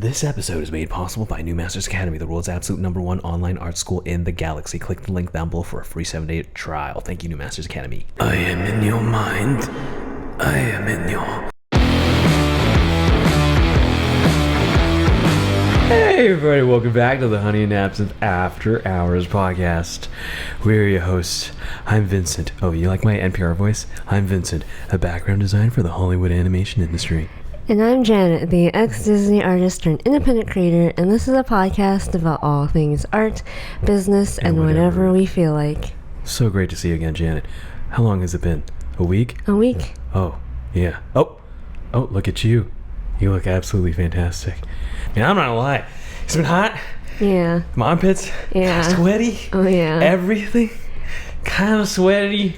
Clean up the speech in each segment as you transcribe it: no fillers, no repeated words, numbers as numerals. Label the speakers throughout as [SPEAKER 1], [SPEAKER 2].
[SPEAKER 1] This episode is made possible by New Masters Academy, the world's absolute #1 online art school in the galaxy. Click the link down below for a free 7-day trial. Thank you, New Masters Academy. I am in your mind. I am in your... Hey everybody, welcome back to the Honey and Absinthe After Hours podcast. We're your hosts. I'm Vincent. Oh, you like my NPR voice? I'm Vincent, a background designer for the Hollywood animation industry.
[SPEAKER 2] And I'm Janet, the ex-Disney artist turned independent creator, and this is a podcast about all things art, business, and whatever we feel like.
[SPEAKER 1] So great to see you again, Janet. How long has it been? A week?
[SPEAKER 2] A week.
[SPEAKER 1] Oh, yeah. Oh, look at you. You look absolutely fantastic. Man, I'm not gonna lie. It's been hot.
[SPEAKER 2] Yeah.
[SPEAKER 1] My armpits.
[SPEAKER 2] Yeah.
[SPEAKER 1] Sweaty.
[SPEAKER 2] Oh, yeah.
[SPEAKER 1] Everything. Kind of sweaty.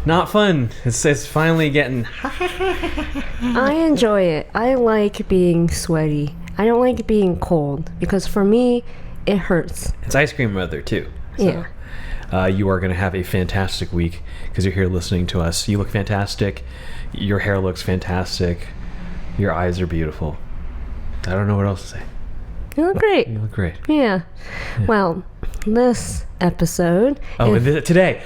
[SPEAKER 1] Not fun. It's finally getting...
[SPEAKER 2] I enjoy it. I like being sweaty. I don't like being cold because for me, it hurts.
[SPEAKER 1] It's ice cream weather too. So,
[SPEAKER 2] yeah.
[SPEAKER 1] You are going to have a fantastic week because you're here listening to us. You look fantastic. Your hair looks fantastic. Your eyes are beautiful. I don't know what else to say.
[SPEAKER 2] You look great.
[SPEAKER 1] You look great.
[SPEAKER 2] Yeah. Well, this episode...
[SPEAKER 1] Today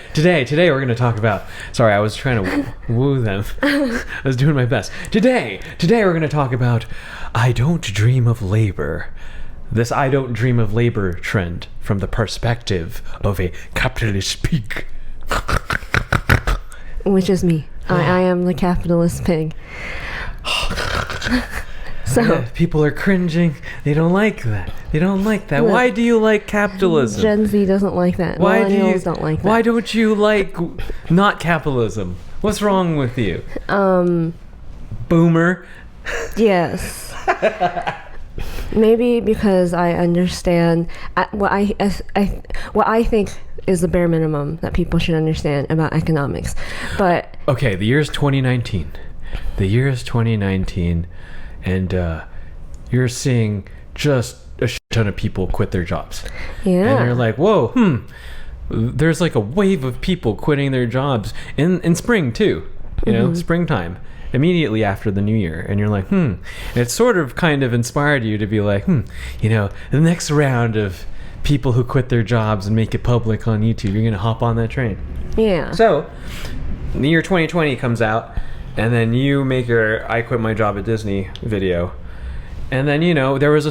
[SPEAKER 1] we're going to talk about... Sorry, I was trying to woo them. I was doing my best. Today we're going to talk about I don't dream of labor. This I don't dream of labor trend from the perspective of a capitalist pig.
[SPEAKER 2] Which is me. I am the capitalist pig. So
[SPEAKER 1] people are cringing. They don't like that.
[SPEAKER 2] No.
[SPEAKER 1] Why do you like capitalism?
[SPEAKER 2] Gen Z doesn't like that. Millennials don't like that.
[SPEAKER 1] Why don't you like not capitalism? What's wrong with you? Boomer.
[SPEAKER 2] Yes. Maybe because I understand what I think is the bare minimum that people should understand about economics. But
[SPEAKER 1] okay, the year is 2019. And you're seeing just a shit ton of people quit their jobs.
[SPEAKER 2] Yeah.
[SPEAKER 1] And you're like, whoa, there's like a wave of people quitting their jobs in spring too. You know, springtime, immediately after the new year. And you're like, And it sort of kind of inspired you to be like, you know, the next round of people who quit their jobs and make it public on YouTube, you're going to hop on that train.
[SPEAKER 2] Yeah.
[SPEAKER 1] So, the year 2020 comes out. And then you make your I quit my job at Disney video. And then, you know, there was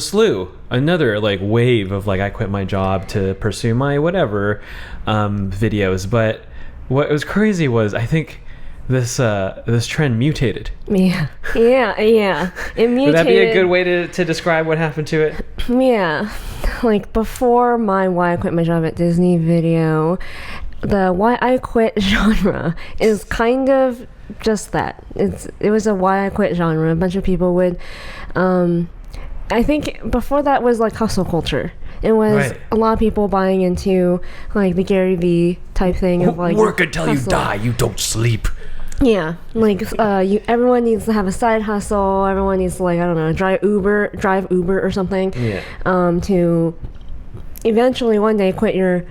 [SPEAKER 1] another like wave of like I quit my job to pursue my whatever videos. But what was crazy was I think this trend mutated.
[SPEAKER 2] Yeah. It mutated.
[SPEAKER 1] Would that be a good way to describe what happened to it?
[SPEAKER 2] Yeah. Like before my Why I Quit My Job at Disney video, the Why I Quit genre is kind of just that. It was a Why I Quit genre. A bunch of people would I think before that was like hustle culture. It was a lot of people buying into like the Gary Vee type thing of like
[SPEAKER 1] work until
[SPEAKER 2] hustle.
[SPEAKER 1] You die, you don't sleep.
[SPEAKER 2] Yeah, like everyone needs to have a side hustle. Everyone needs to, like, I don't know, drive Uber or something.
[SPEAKER 1] Yeah.
[SPEAKER 2] To eventually one day quit your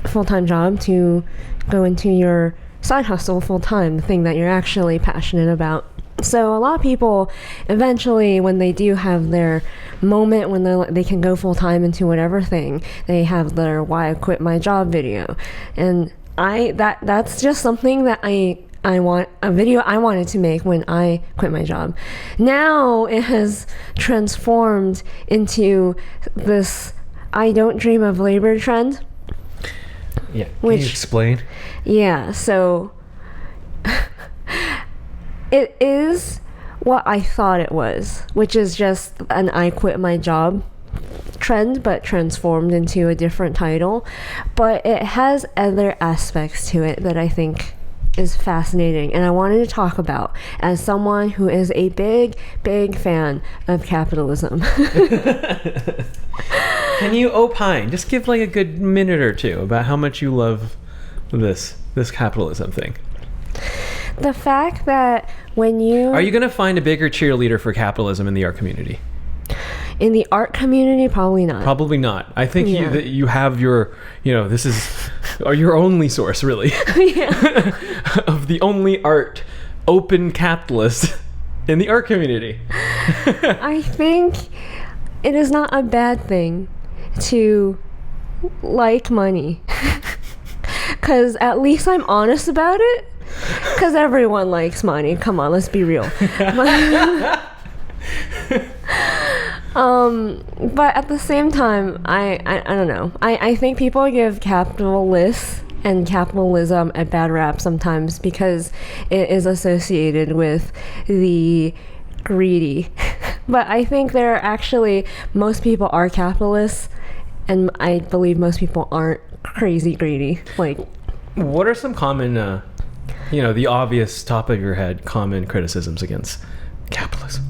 [SPEAKER 2] full-time job to go into your side hustle full-time, the thing that you're actually passionate about. So a lot of people eventually, when they do have their moment when they can go full-time into whatever thing, they have their Why I Quit My Job video. And that's just something that I want a video I wanted to make when I quit my job. Now it has transformed into this I don't dream of labor trend.
[SPEAKER 1] Yeah. Can you explain?
[SPEAKER 2] Yeah, so it is what I thought it was, which is just an I quit my job trend, but transformed into a different title. But it has other aspects to it that I think is fascinating and I wanted to talk about as someone who is a big fan of capitalism.
[SPEAKER 1] Can you opine? Just give like a good minute or two about how much you love this capitalism thing.
[SPEAKER 2] The fact that when you...
[SPEAKER 1] Are you going to find a bigger cheerleader for capitalism in the art community?
[SPEAKER 2] In the art community, probably not.
[SPEAKER 1] Probably not. I think you have your, this is your only source, really, of the only art open capitalist in the art community.
[SPEAKER 2] I think it is not a bad thing to like money. Because at least I'm honest about it. Because everyone likes money. Come on, let's be real. But at the same time, I don't know. I think people give capitalists and capitalism a bad rap sometimes because it is associated with the greedy. But I think most people are capitalists, and I believe most people aren't crazy greedy. Like,
[SPEAKER 1] what are some common, the obvious top of your head common criticisms against capitalism?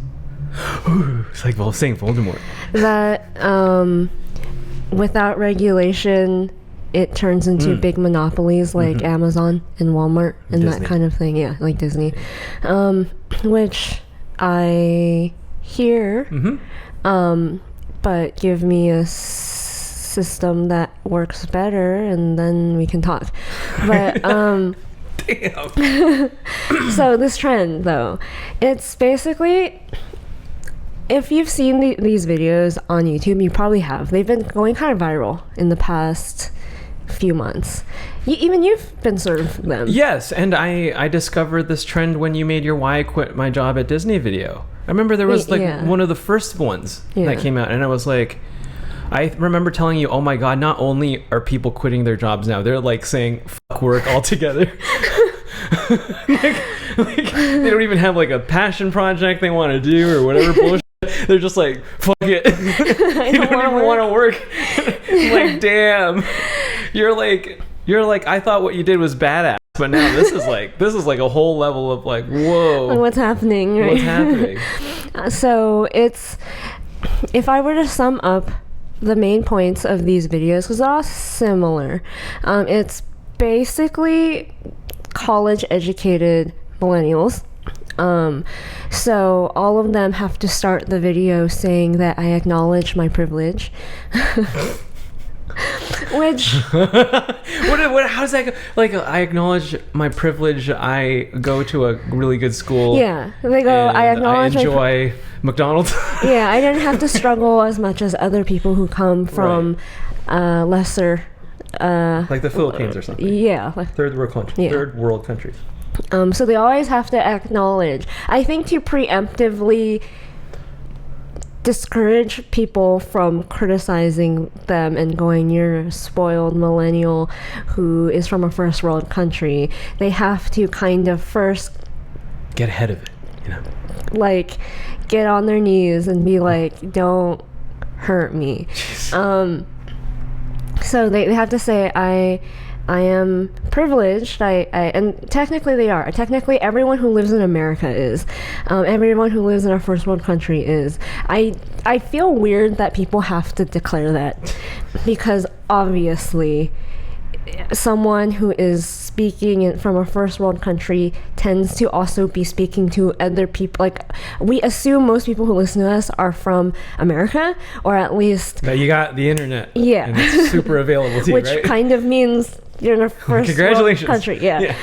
[SPEAKER 1] Ooh, it's like saying Voldemort.
[SPEAKER 2] That without regulation, it turns into big monopolies like Amazon and Walmart and
[SPEAKER 1] Disney.
[SPEAKER 2] that kind of thing. Yeah, like Disney, which I hear. But give me a system that works better, and then we can talk. But
[SPEAKER 1] Damn.
[SPEAKER 2] so this trend, though, it's basically, if you've seen these videos on YouTube, you probably have. They've been going kind of viral in the past few months. Even you've been served them.
[SPEAKER 1] Yes, and I discovered this trend when you made your "Why I Quit My Job at Disney" video. I remember there was one of the first ones that came out, and I was like, I remember telling you, oh my god, not only are people quitting their jobs now, they're like saying fuck work altogether. like they don't even have like a passion project they want to do or whatever bullshit. They're just like, fuck it. You don't even want to work. Like, damn. You're like, I thought what you did was badass, but now this is like a whole level of like, whoa.
[SPEAKER 2] What's happening? Right?
[SPEAKER 1] What's happening?
[SPEAKER 2] So if I were to sum up the main points of these videos, because they're all similar, it's basically college educated millennials. So all of them have to start the video saying that I acknowledge my privilege. Which
[SPEAKER 1] how does that go? Like, I acknowledge my privilege, I go to a really good school.
[SPEAKER 2] Yeah, they go, I acknowledge
[SPEAKER 1] I enjoy McDonald's.
[SPEAKER 2] Yeah, I didn't have to struggle as much as other people who come from lesser
[SPEAKER 1] like the Philippines or something.
[SPEAKER 2] Yeah,
[SPEAKER 1] third world countries.
[SPEAKER 2] So they always have to acknowledge. I think to preemptively discourage people from criticizing them and going, you're a spoiled millennial who is from a first world country, they have to kind of first
[SPEAKER 1] get ahead of it,
[SPEAKER 2] like get on their knees and be like, don't hurt me. So they have to say, I am privileged. And technically they are. Technically, everyone who lives in America is. Everyone who lives in a first world country is. I feel weird that people have to declare that, because obviously someone who is speaking from a first world country tends to also be speaking to other people. Like, we assume most people who listen to us are from America, or at least
[SPEAKER 1] that you got the internet.
[SPEAKER 2] Yeah.
[SPEAKER 1] And it's super available to you,
[SPEAKER 2] which
[SPEAKER 1] right?
[SPEAKER 2] kind of means you're in a first world country. Yeah.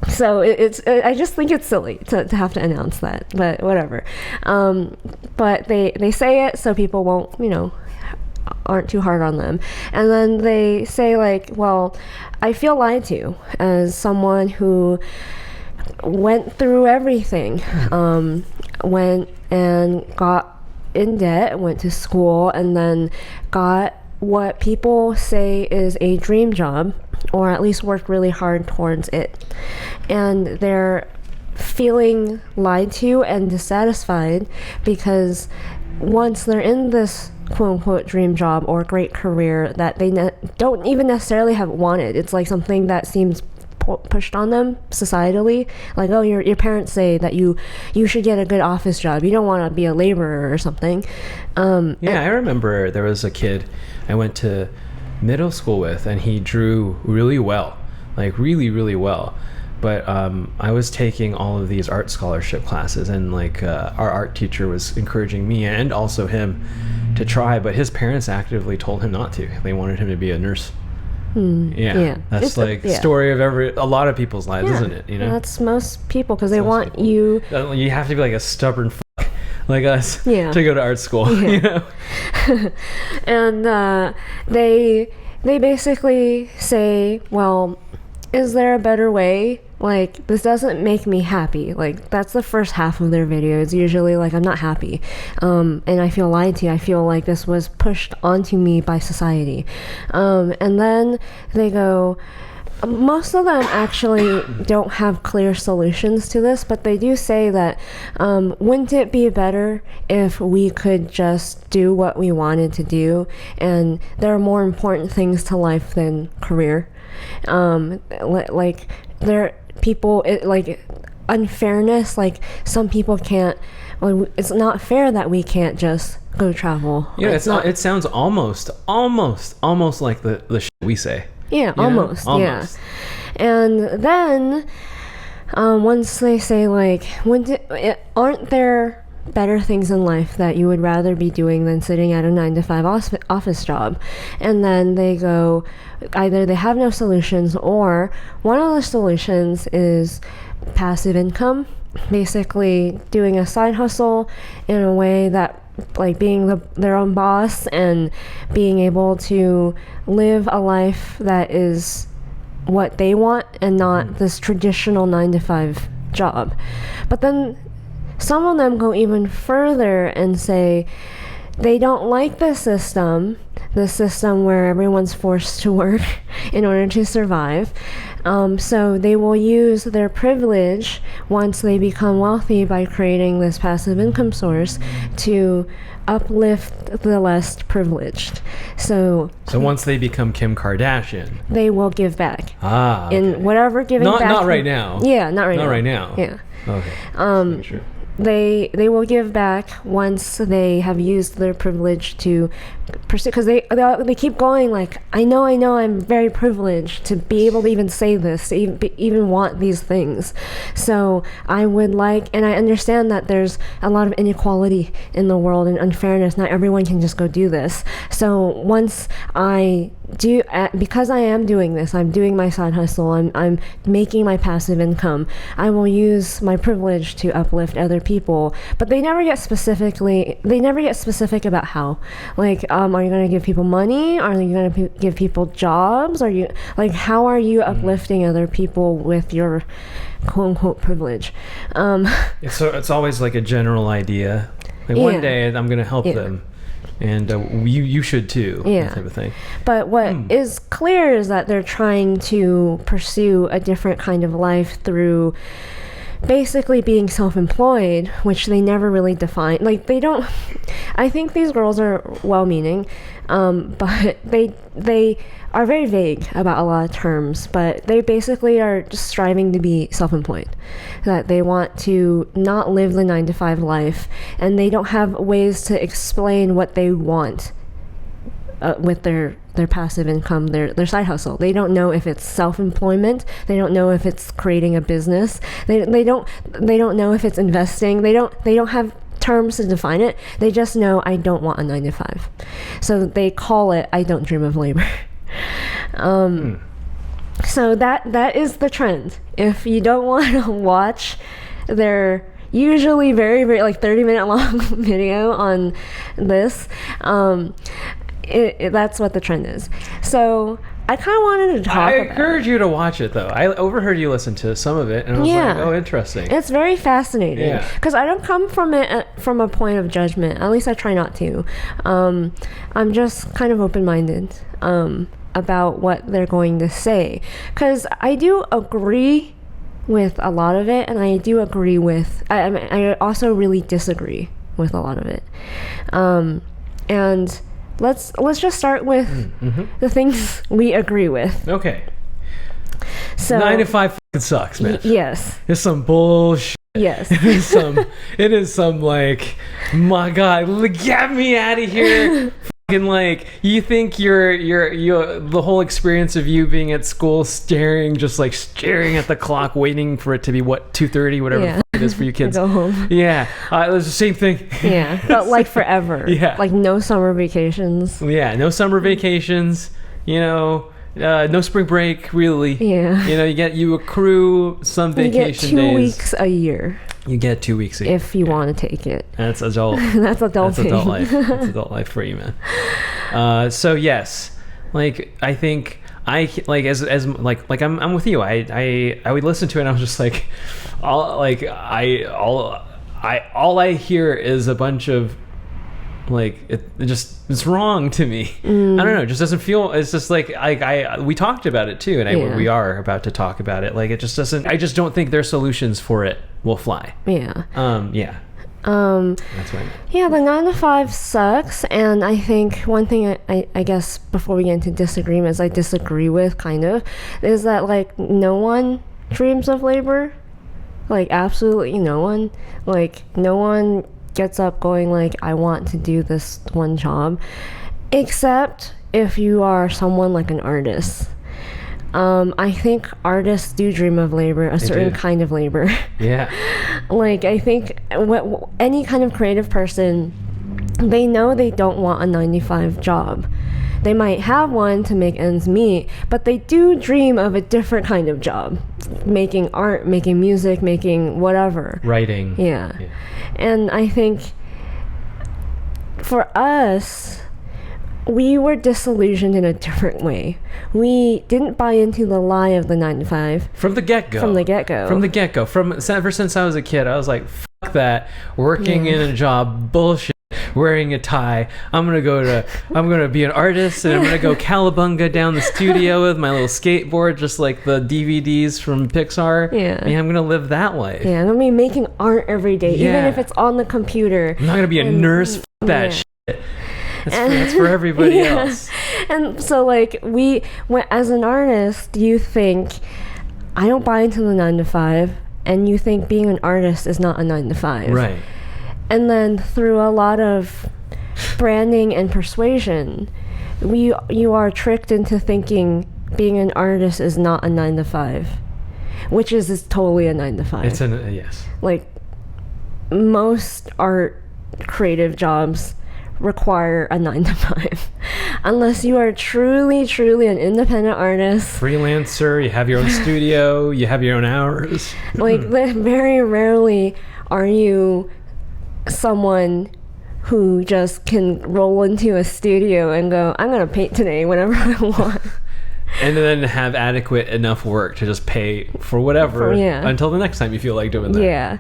[SPEAKER 2] So I just think it's silly to have to announce that, but whatever. But they say it so people won't, aren't too hard on them. And then they say, like, well, I feel lied to as someone who went through everything, went and got in debt, went to school, and then got what people say is a dream job, or at least worked really hard towards it. And they're feeling lied to and dissatisfied because once they're in this quote-unquote dream job or great career that they don't even necessarily have wanted, it's like something that seems pushed on them societally, like, oh, your parents say that you should get a good office job, you don't want to be a laborer or something.
[SPEAKER 1] I remember there was a kid I went to middle school with, and he drew really well, like really, really well. But I was taking all of these art scholarship classes, and like our art teacher was encouraging me and also him to try, but his parents actively told him not to. They wanted him to be a nurse. That's it's like the story of a lot of people's lives, isn't it?
[SPEAKER 2] That's most people, because they want you.
[SPEAKER 1] You have to be like a stubborn fuck like us
[SPEAKER 2] Yeah.
[SPEAKER 1] to go to art school.
[SPEAKER 2] Yeah.
[SPEAKER 1] You know?
[SPEAKER 2] And they basically say, well, is there a better way? Like, this doesn't make me happy. Like, that's the first half of their video. It's usually like, I'm not happy, and I feel lied to. I feel like this was pushed onto me by society. And then they go, most of them actually don't have clear solutions to this, but they do say that wouldn't it be better if we could just do what we wanted to do, and there are more important things to life than career. Like there people like unfairness, like some people can't, like, it's not fair that we can't just go travel.
[SPEAKER 1] Yeah, it's not. It sounds almost like the shit we say.
[SPEAKER 2] Yeah, almost. Yeah. And then once they say, like, aren't there better things in life that you would rather be doing than sitting at a 9-to-5 office job? And then they go, either they have no solutions, or one of the solutions is passive income, basically doing a side hustle in a way that, like, being their own boss and being able to live a life that is what they want and not this traditional 9-to-5 job. But then some of them go even further and say they don't like the system where everyone's forced to work in order to survive. So they will use their privilege once they become wealthy by creating this passive income source to uplift the less privileged. So
[SPEAKER 1] once they become Kim Kardashian,
[SPEAKER 2] they will give back.
[SPEAKER 1] Okay.
[SPEAKER 2] In whatever giving back.
[SPEAKER 1] Not right now.
[SPEAKER 2] Yeah, not right now.
[SPEAKER 1] Not right now.
[SPEAKER 2] Yeah.
[SPEAKER 1] Okay. Sure.
[SPEAKER 2] They will give back once they have used their privilege to pursue, because they keep going, like, I know I'm very privileged to be able to even say this, to even want these things. So I would like, and I understand that there's a lot of inequality in the world and unfairness. Not everyone can just go do this. So once I do, because I am doing this, I'm doing my side hustle, I'm making my passive income, I will use my privilege to uplift other people. But they never get specific about how. Like, are you going to give people money? Are you going to give people jobs? Are you, like, how are you uplifting other people with your quote unquote privilege?
[SPEAKER 1] It's always like a general idea. Like, one day I'm going to help them, and you should too. That type of thing.
[SPEAKER 2] But what is clear is that they're trying to pursue a different kind of life through basically being self-employed, which they never really define. Like, they don't, I think these girls are well-meaning, but they are very vague about a lot of terms, but they basically are just striving to be self-employed, that they want to not live the 9-to-5 life, and they don't have ways to explain what they want with their passive income, their side hustle. They don't know if it's self-employment. They don't know if it's creating a business. They don't know if it's investing. They don't have terms to define it. They just know, I don't want a 9-to-5. So they call it, I don't dream of labor. So that is the trend. If you don't want to watch their usually very, very, like, 30-minute long video on this, that's what the trend is. So I kind of wanted to talk about it.
[SPEAKER 1] I encourage you to watch it, though. I overheard you listen to some of it, and I was like, oh, interesting.
[SPEAKER 2] It's very fascinating. Because I don't come from it from a point of judgment. At least I try not to. I'm just kind of open-minded about what they're going to say. Because I do agree with a lot of it, and I do agree with... I also really disagree with a lot of it. And... Let's just start with the things we agree with.
[SPEAKER 1] Okay.
[SPEAKER 2] So
[SPEAKER 1] 9-to-5 fucking sucks, man.
[SPEAKER 2] Yes.
[SPEAKER 1] It's some bullshit.
[SPEAKER 2] Yes.
[SPEAKER 1] It is some like, my God, get me out of here. Fucking, like, you think you're the whole experience of you being at school staring at the clock, waiting for it to be 2:30, whatever it is for you kids.
[SPEAKER 2] Go home.
[SPEAKER 1] Yeah. It was the same thing.
[SPEAKER 2] Yeah. But like forever.
[SPEAKER 1] Yeah.
[SPEAKER 2] Like no summer vacations.
[SPEAKER 1] Yeah. No summer vacations. No spring break, really.
[SPEAKER 2] Yeah.
[SPEAKER 1] You accrue some vacation days.
[SPEAKER 2] You get 2 weeks a year.
[SPEAKER 1] You get 2 weeks a year.
[SPEAKER 2] if you want to take it.
[SPEAKER 1] That's adult.
[SPEAKER 2] That's adult.
[SPEAKER 1] That's adult life. That's adult life for you, man. So yes, like I think I like as like I'm with you. I would listen to it and I was just like, all I hear is a bunch of like it's wrong to me. I don't know, it just doesn't feel. It's just like we talked about it too, and we are about to talk about it. Like it just doesn't. I just don't think their solutions for it will fly.
[SPEAKER 2] Yeah.
[SPEAKER 1] That's right.
[SPEAKER 2] Yeah, the 9 to 5 sucks, and I think one thing I guess before we get into disagreements, I disagree with kind of, is that like no one dreams of labor, like absolutely no one, like no one gets up going like I want to do this one job, except if you are someone like an artist. I think artists do dream of labor, a certain kind of labor.
[SPEAKER 1] Yeah.
[SPEAKER 2] Like I think any kind of creative person, they know they don't want a 9 to 5 job. They might have one to make ends meet, but they do dream of a different kind of job, making art, making music, making whatever,
[SPEAKER 1] Writing.
[SPEAKER 2] yeah. And I think for us, we were disillusioned in a different way. We didn't buy into the lie of the 9 to 5
[SPEAKER 1] From the get-go. Ever since I was a kid, I was like, fuck that. Working in a job, bullshit. Wearing a tie. I'm gonna be an artist, and I'm gonna go cowabunga down the studio with my little skateboard, just like the DVDs from Pixar.
[SPEAKER 2] Yeah.
[SPEAKER 1] And I'm gonna live that life.
[SPEAKER 2] Yeah, and I mean making art every day, even if it's on the computer.
[SPEAKER 1] I'm not gonna be a nurse. F that shit. That's for everybody else.
[SPEAKER 2] And so like as an artist, you think, I don't buy into the 9 to 5, and you think being an artist is not a 9 to 5.
[SPEAKER 1] Right.
[SPEAKER 2] And then through a lot of branding and persuasion, you are tricked into thinking being an artist is not a 9 to 5, which is totally a 9 to 5.
[SPEAKER 1] It's yes.
[SPEAKER 2] Like most art creative jobs require a 9 to 5, unless you are truly an independent artist,
[SPEAKER 1] freelancer. You have your own studio. You have your own hours.
[SPEAKER 2] Like very rarely are you someone who just can roll into a studio and go, I'm gonna paint today whenever I want,
[SPEAKER 1] and then have adequate enough work to just pay for whatever until the next time you feel like doing that.
[SPEAKER 2] Yeah.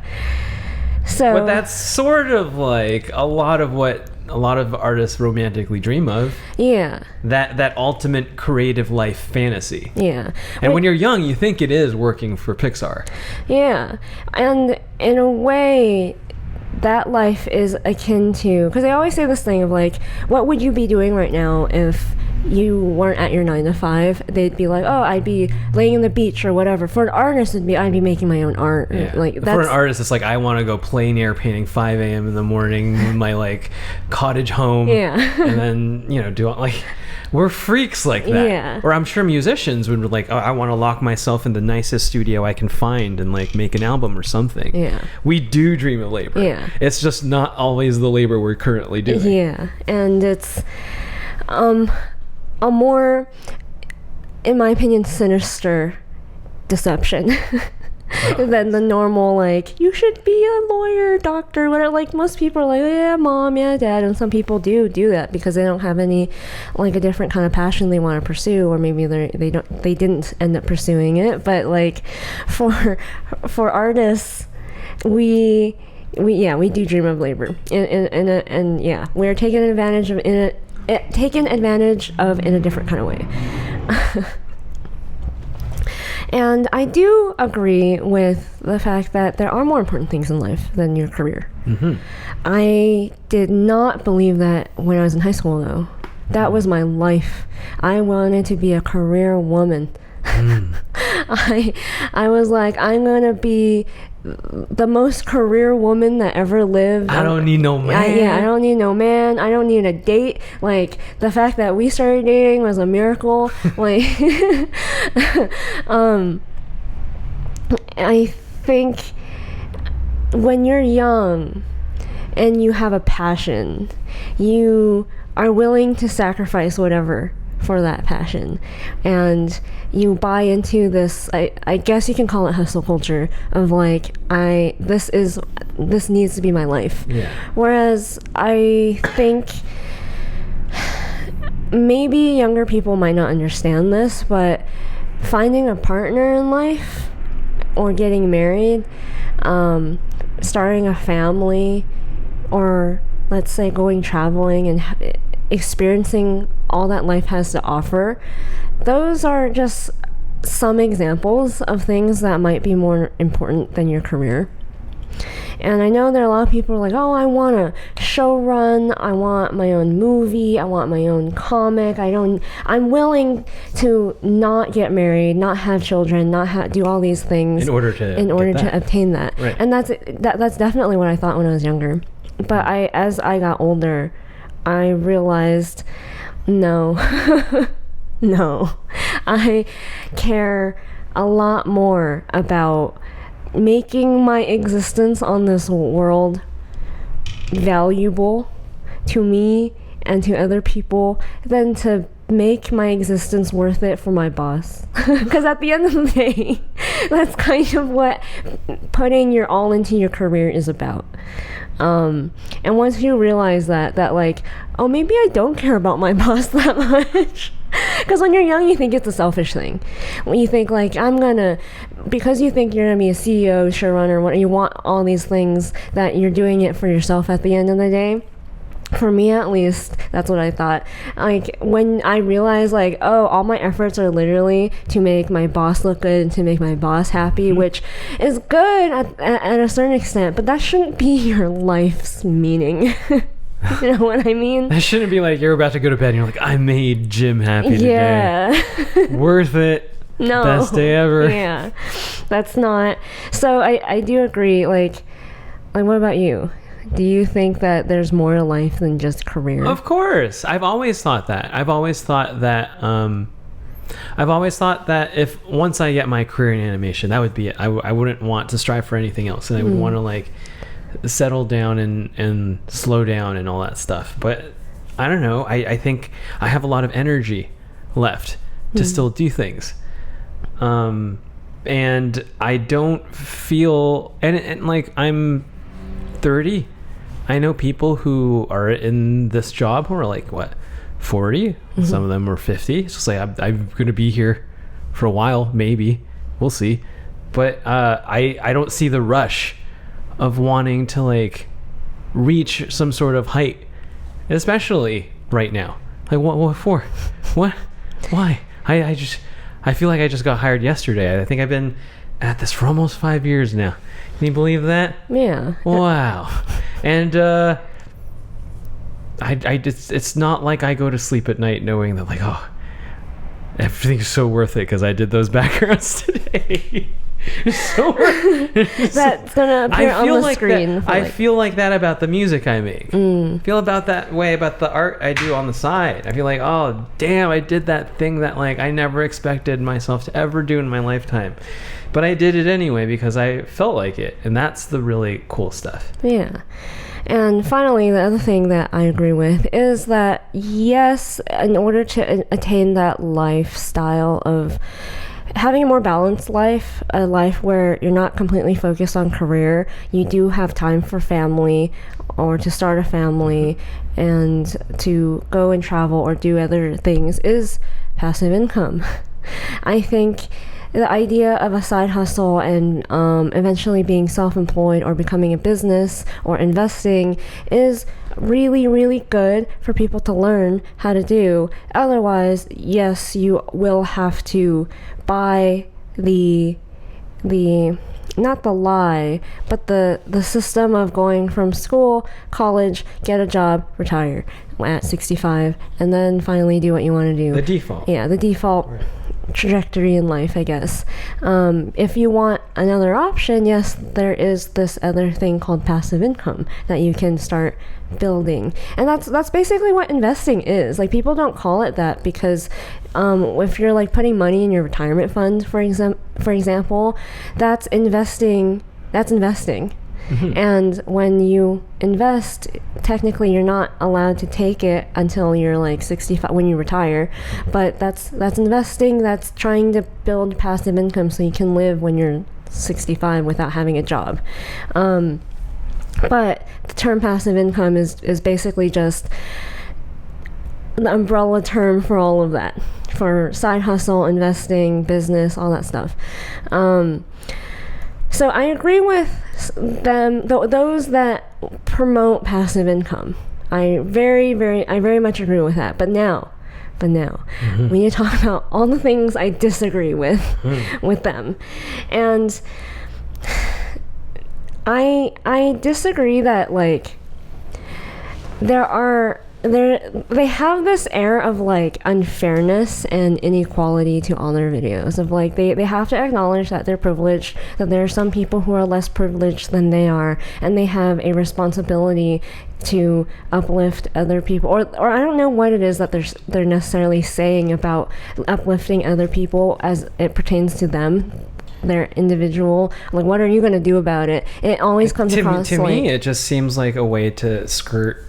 [SPEAKER 2] So
[SPEAKER 1] but that's sort of like a lot of what a lot of artists romantically dream of.
[SPEAKER 2] Yeah.
[SPEAKER 1] That ultimate creative life fantasy.
[SPEAKER 2] Yeah.
[SPEAKER 1] And when you're young, you think it is working for Pixar.
[SPEAKER 2] Yeah. And in a way, that life is akin to, because I always say this thing of like, what would you be doing right now if you weren't at your 9 to 5? They'd be like, oh, I'd be laying on the beach or whatever. For an artist, it'd be, I'd be making my own art.
[SPEAKER 1] Yeah.
[SPEAKER 2] Like
[SPEAKER 1] for an artist, it's like, I want to go plein air painting 5 a.m. in the morning in my like cottage home.
[SPEAKER 2] Yeah.
[SPEAKER 1] And then, do like, we're freaks like that.
[SPEAKER 2] Yeah.
[SPEAKER 1] Or I'm sure musicians would be like, oh, I want to lock myself in the nicest studio I can find and like make an album or something.
[SPEAKER 2] Yeah.
[SPEAKER 1] We do dream of labor.
[SPEAKER 2] Yeah.
[SPEAKER 1] It's just not always the labor we're currently doing.
[SPEAKER 2] Yeah. And it's a more, in my opinion, sinister deception than the normal, like, you should be a lawyer, doctor, whatever. Like, most people are like, yeah, mom, yeah, dad, and some people do that because they don't have any, like, a different kind of passion they want to pursue, or maybe they didn't end up pursuing it. But like for artists, we do dream of labor, and yeah, we're taken advantage of in a different kind of way. And I do agree with the fact that there are more important things in life than your career. Mm-hmm. I did not believe that when I was in high school, though. That was my life. I wanted to be a career woman. I was like, I'm gonna be the most career woman that ever lived.
[SPEAKER 1] I don't need no man.
[SPEAKER 2] I don't need no man. I don't need a date. Like, the fact that we started dating was a miracle. Like, I think when you're young and you have a passion, you are willing to sacrifice whatever for that passion, and you buy into this, I guess you can call it hustle culture of like, this needs to be my life.
[SPEAKER 1] Yeah.
[SPEAKER 2] Whereas I think maybe younger people might not understand this, but finding a partner in life or getting married, starting a family, or let's say going traveling and experiencing all that life has to offer, those are just some examples of things that might be more important than your career. And I know there are a lot of people like, oh, I want a show run, I want my own movie, I want my own comic, I'm willing to not get married, not have children, do all these things
[SPEAKER 1] in order to
[SPEAKER 2] obtain that.
[SPEAKER 1] Right.
[SPEAKER 2] And that's definitely what I thought when I was younger. But as I got older, I realized, no, no, I care a lot more about making my existence on this world valuable to me and to other people than to make my existence worth it for my boss. Because at the end of the day, that's kind of what putting your all into your career is about. And once you realize that like, oh, maybe I don't care about my boss that much. Because when you're young, you think it's a selfish thing. When you think like, because you think you're gonna be a CEO, showrunner, what you want all these things, that you're doing it for yourself at the end of the day. For me, at least, that's what I thought. Like, when I realized, like, oh, all my efforts are literally to make my boss look good and to make my boss happy, which is good at a certain extent, but that shouldn't be your life's meaning. You know what I mean?
[SPEAKER 1] That shouldn't be like you're about to go to bed and you're like, I made Jim happy today.
[SPEAKER 2] Yeah.
[SPEAKER 1] Worth it.
[SPEAKER 2] No.
[SPEAKER 1] Best day ever.
[SPEAKER 2] Yeah. That's not. So I do agree. Like, what about you? Do you think that there's more to life than just career?
[SPEAKER 1] Of course. I've always thought that. I've always thought that if once I get my career in animation, that would be it. I wouldn't want to strive for anything else, and I would want to like settle down and slow down and all that stuff. But I don't know. I think I have a lot of energy left to still do things. And I don't feel and like I'm 30. I know people who are in this job who are like, what, 40? Some of them are 50. It's just like, I'm going to be here for a while, maybe. We'll see. But I don't see the rush of wanting to like reach some sort of height, especially right now. Like, what for? What? Why? I feel like I just got hired yesterday. I think I've been at this for almost 5 years now. Can you believe that?
[SPEAKER 2] Yeah.
[SPEAKER 1] Wow. And it's not like I go to sleep at night knowing that like, oh, everything's so worth it because I did those backgrounds today. So
[SPEAKER 2] that's gonna appear on the screen.
[SPEAKER 1] I feel like that about the music I make. I feel about that way about the art I do on the side. I feel like, oh damn, I did that thing that like I never expected myself to ever do in my lifetime, but I did it anyway because I felt like it, and that's the really cool stuff.
[SPEAKER 2] Yeah. And finally, the other thing that I agree with is that yes, in order to attain that lifestyle of having a more balanced life, a life where you're not completely focused on career, you do have time for family or to start a family and to go and travel or do other things, is passive income. I think the idea of a side hustle and eventually being self-employed or becoming a business or investing is really, really good for people to learn how to do. Otherwise, yes, you will have to buy the not the lie, but the system of going from school, college, get a job, retire at 65, and then finally do what you want to do.
[SPEAKER 1] The default.
[SPEAKER 2] Yeah, the default.
[SPEAKER 1] Right.
[SPEAKER 2] Trajectory in life, I guess. If you want another option, yes, there is this other thing called passive income that you can start building, and that's basically what investing is. Like, people don't call it that because if you're like putting money in your retirement fund, for example, that's investing. And when you invest, technically you're not allowed to take it until you're like 65 when you retire, but that's investing, that's trying to build passive income so you can live when you're 65 without having a job. But the term passive income is basically just the umbrella term for all of that, for side hustle, investing, business, all that stuff. So I agree with them, those that promote passive income. I very much agree with that. But now, we need to talk about all the things I disagree with them. And I disagree that like they have this air of like unfairness and inequality to all their videos, of like they have to acknowledge that they're privileged, that there are some people who are less privileged than they are, and they have a responsibility to uplift other people, or I don't know what it is that they're necessarily saying about uplifting other people as it pertains to them, their individual, like what are you going to do about it? It always comes across
[SPEAKER 1] to
[SPEAKER 2] like,
[SPEAKER 1] me it just seems like a way to skirt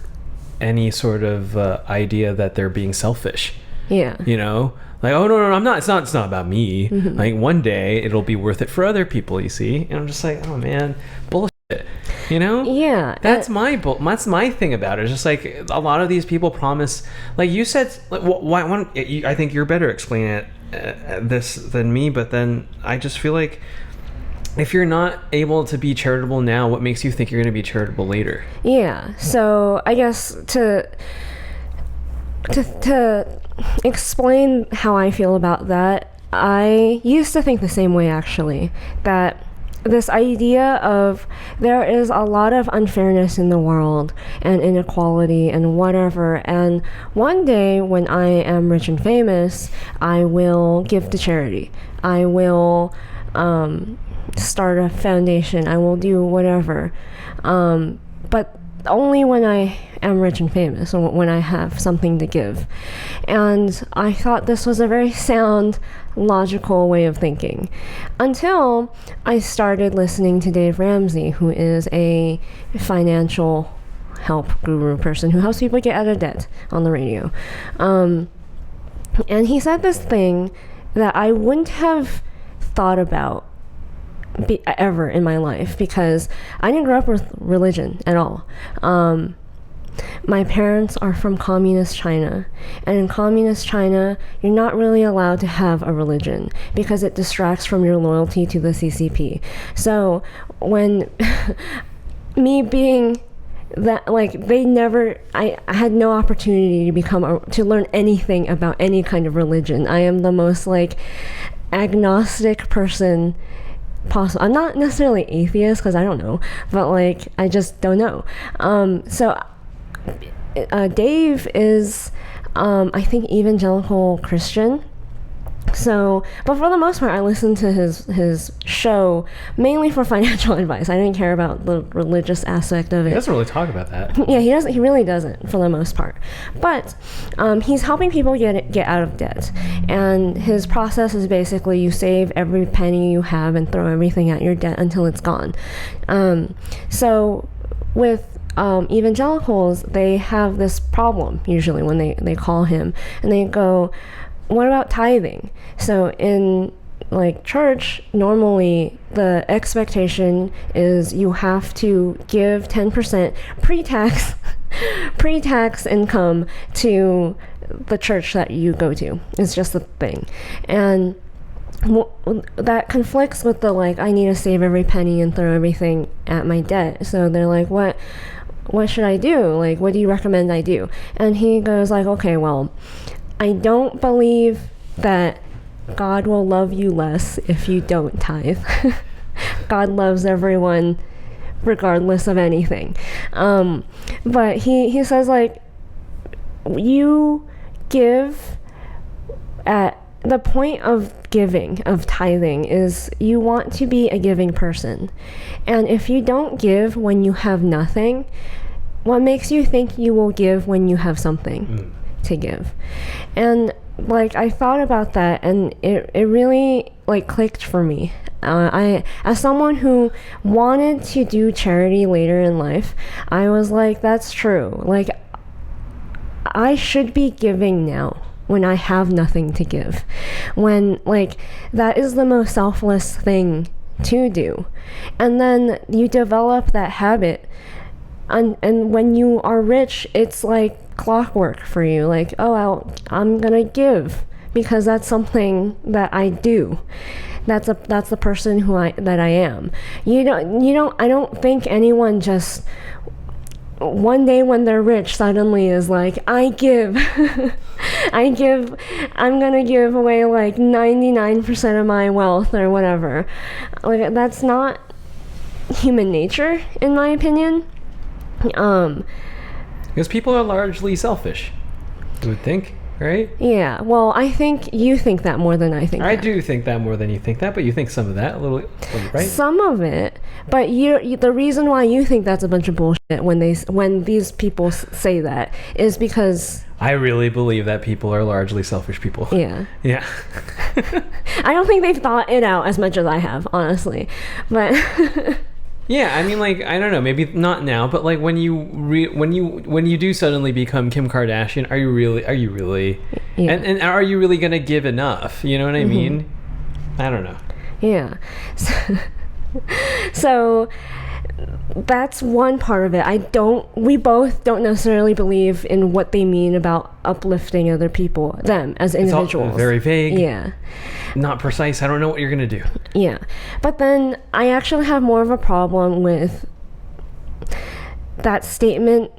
[SPEAKER 1] any sort of idea that they're being selfish.
[SPEAKER 2] Yeah.
[SPEAKER 1] You know, like, oh no, I'm not. It's not about me. Like one day it'll be worth it for other people. You see, and I'm just like, oh man, bullshit. You know?
[SPEAKER 2] Yeah.
[SPEAKER 1] That's my thing about it. It's just like a lot of these people promise, like you said, like, I think you're better explaining this than me. But then I just feel like, if you're not able to be charitable now, what makes you think you're going to be charitable later?
[SPEAKER 2] Yeah. So I guess to explain how I feel about that, I used to think the same way actually, that this idea of there is a lot of unfairness in the world and inequality and whatever, and one day when I am rich and famous, I will give to charity. I will start a foundation. I will do whatever, but only when I am rich and famous, or when I have something to give. And I thought this was a very sound, logical way of thinking, until I started listening to Dave Ramsey, who is a financial help guru person who helps people get out of debt on the radio. And he said this thing that I wouldn't have thought about ever in my life, because I didn't grow up with religion at all. My parents are from communist China, and in communist China you're not really allowed to have a religion because it distracts from your loyalty to the CCP. So when me being that, like, I had no opportunity to learn anything about any kind of religion. I am the most like agnostic person possible. I'm not necessarily atheist, because I don't know, but like I just don't know. So Dave is I think evangelical Christian. So, but for the most part, I listened to his show mainly for financial advice. I didn't care about the religious aspect of it.
[SPEAKER 1] He doesn't really talk about that.
[SPEAKER 2] Yeah, he doesn't. He really doesn't, for the most part. But he's helping people get out of debt, and his process is basically you save every penny you have and throw everything at your debt until it's gone. So with evangelicals, they have this problem usually when they call him, and they go, what about tithing? So in like church, normally the expectation is you have to give 10% pre-tax income to the church that you go to. It's just a thing. And that conflicts with the like, I need to save every penny and throw everything at my debt. So they're like, what should I do? Like, what do you recommend I do? And he goes like, okay, well, I don't believe that God will love you less if you don't tithe. God loves everyone regardless of anything. But he says like, you give at the point of giving, of tithing, is you want to be a giving person. And if you don't give when you have nothing, what makes you think you will give when you have something to give? And like I thought about that, and it really like clicked for me. I, as someone who wanted to do charity later in life, I was like, that's true. Like, I should be giving now when I have nothing to give. When, like, that is the most selfless thing to do. And then you develop that habit. And when you are rich, it's like clockwork for you. Like, oh, I'm gonna give because that's something that I do. That's the person that I am. I don't think anyone just one day when they're rich suddenly is like, I give. I'm gonna give away like 99% of my wealth or whatever. Like, that's not human nature, in my opinion.
[SPEAKER 1] Because people are largely selfish, you would think, right?
[SPEAKER 2] Yeah, well, I think you think that more than I think
[SPEAKER 1] I
[SPEAKER 2] that.
[SPEAKER 1] do think that more than you think that, but you think some of that a little, right?
[SPEAKER 2] Some of it, but the reason why you think that's a bunch of bullshit when these people say that is because
[SPEAKER 1] I really believe that people are largely selfish people.
[SPEAKER 2] Yeah.
[SPEAKER 1] Yeah.
[SPEAKER 2] I don't think they've thought it out as much as I have, honestly, but
[SPEAKER 1] Yeah, I mean, like, I don't know, maybe not now, but like when you do suddenly become Kim Kardashian, are you really,
[SPEAKER 2] Yeah.
[SPEAKER 1] and are you really gonna give enough? You know what I mean? I don't know.
[SPEAKER 2] Yeah. So that's one part of it. We both don't necessarily believe in what they mean about uplifting other people, them as individuals.
[SPEAKER 1] It's all very vague.
[SPEAKER 2] Yeah.
[SPEAKER 1] Not precise. I don't know what you're gonna do.
[SPEAKER 2] Yeah. But then I actually have more of a problem with that statement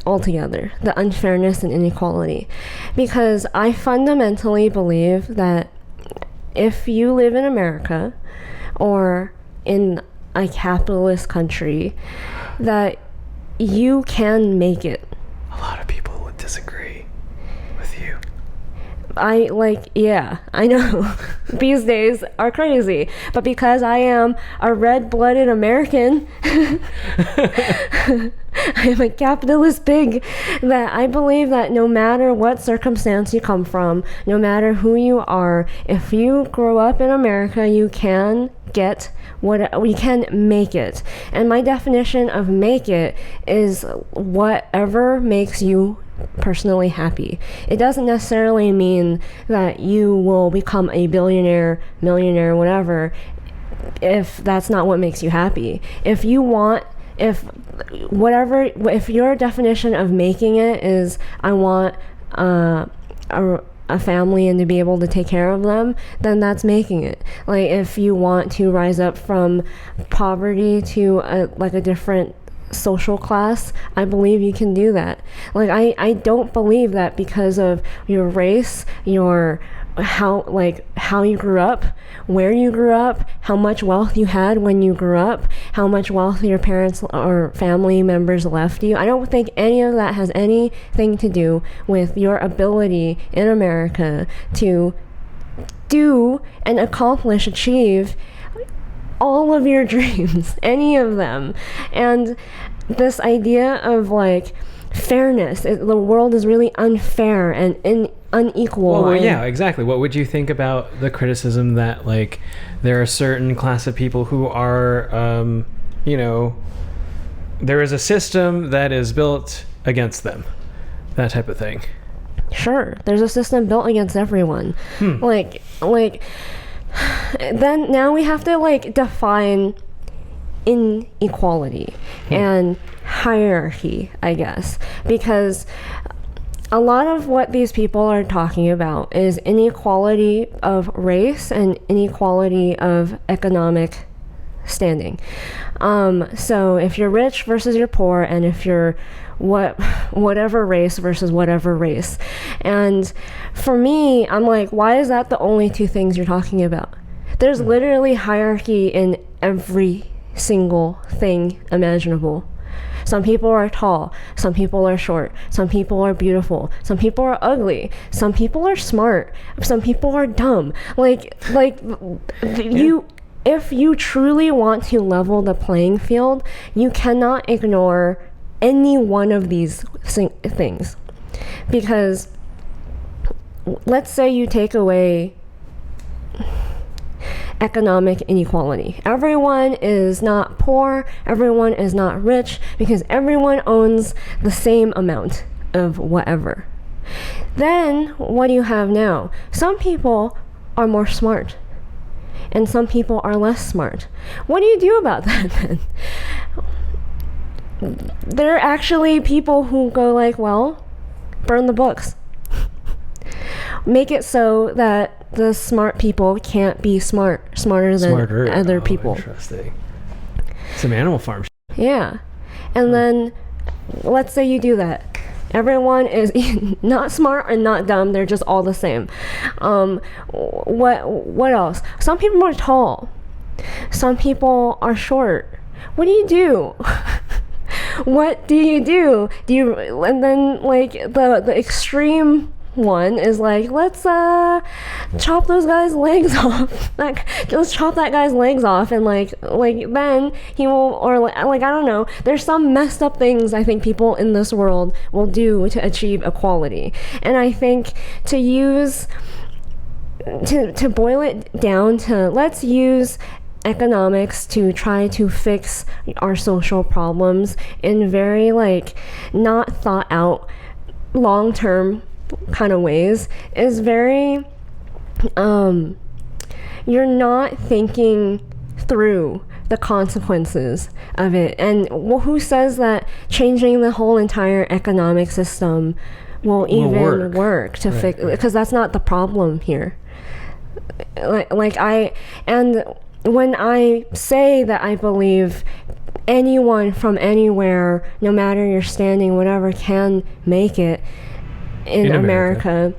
[SPEAKER 2] altogether, the unfairness and inequality. Because I fundamentally believe that if you live in America or in a capitalist country, that you can make it.
[SPEAKER 1] A lot of people would disagree with you.
[SPEAKER 2] Yeah, I know. These days are crazy. But because I am a red-blooded American, I am a capitalist pig, that I believe that no matter what circumstance you come from, no matter who you are, if you grow up in America, you can get we can make it. And my definition of make it is whatever makes you personally happy. It doesn't necessarily mean that you will become a billionaire, millionaire, whatever, if that's not what makes you happy. If your definition of making it is I want a family and to be able to take care of them, then that's making it. Like, if you want to rise up from poverty to a different social class, I believe you can do that. Like, I don't believe that because of your race, how you grew up, where you grew up, how much wealth you had when you grew up, how much wealth your parents or family members left you. I don't think any of that has anything to do with your ability in America to do and achieve all of your dreams, any of them. And this idea of like fairness, the world is really unfair and unequal.
[SPEAKER 1] Well, yeah, exactly. What would you think about the criticism that like there are a certain class of people who are, there is a system that is built against them, that type of thing?
[SPEAKER 2] Sure, there's a system built against everyone. Like then now we have to like define inequality and hierarchy, I guess, because a lot of what these people are talking about is inequality of race and inequality of economic standing. So if you're rich versus you're poor, and if you're whatever race versus whatever race. And for me, I'm like, why is that the only two things you're talking about? There's literally hierarchy in every single thing imaginable. Some people are tall, some people are short, some people are beautiful, some people are ugly, some people are smart, some people are dumb. If you truly want to level the playing field, you cannot ignore any one of these things. Because let's say you take away economic inequality. Everyone is not poor, everyone is not rich, because everyone owns the same amount of whatever. Then what do you have now? Some people are more smart and some people are less smart. What do you do about that then? There are actually people who go like, well, burn the books. Make it so that the smart people can't be smarter than other people.
[SPEAKER 1] Interesting. Some Animal Farm shit.
[SPEAKER 2] Yeah. And then let's say you do that. Everyone is not smart and not dumb. They're just all the same. What else? Some people are tall. Some people are short. What do you do? What do you do? And then like the extreme one is like, let's chop those guys' legs off. Like, let's chop that guy's legs off, and like then he will, or like I don't know. There's some messed up things I think people in this world will do to achieve equality, and I think to boil it down to, let's use economics to try to fix our social problems in very like not thought out long-term kind of ways, is very you're not thinking through the consequences of it. And who says that changing the whole entire economic system will even work to fix, because that's not the problem here. And when I say that I believe anyone from anywhere, no matter your standing, whatever, can make it in America,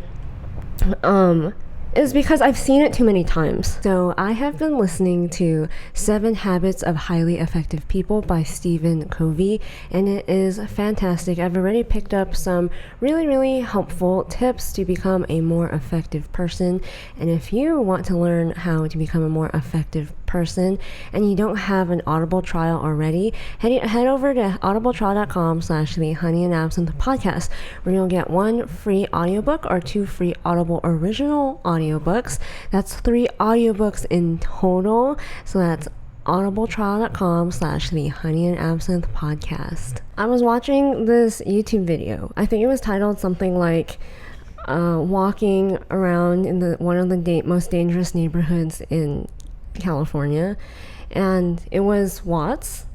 [SPEAKER 2] is because I've seen it too many times. So I have been listening to 7 Habits of Highly Effective People by Stephen Covey, and it is fantastic. I've already picked up some really, really helpful tips to become a more effective person. And if you want to learn how to become a more effective person and you don't have an Audible trial already, head over to audibletrial.com/the Honey and Absinthe podcast, where you'll get 1 free audiobook or 2 free Audible original audiobooks. That's 3 audiobooks in total. So that's audibletrial.com/the Honey and Absinthe podcast. I was watching this YouTube video. I think it was titled something like walking around in one of the most dangerous neighborhoods in California, and it was Watts,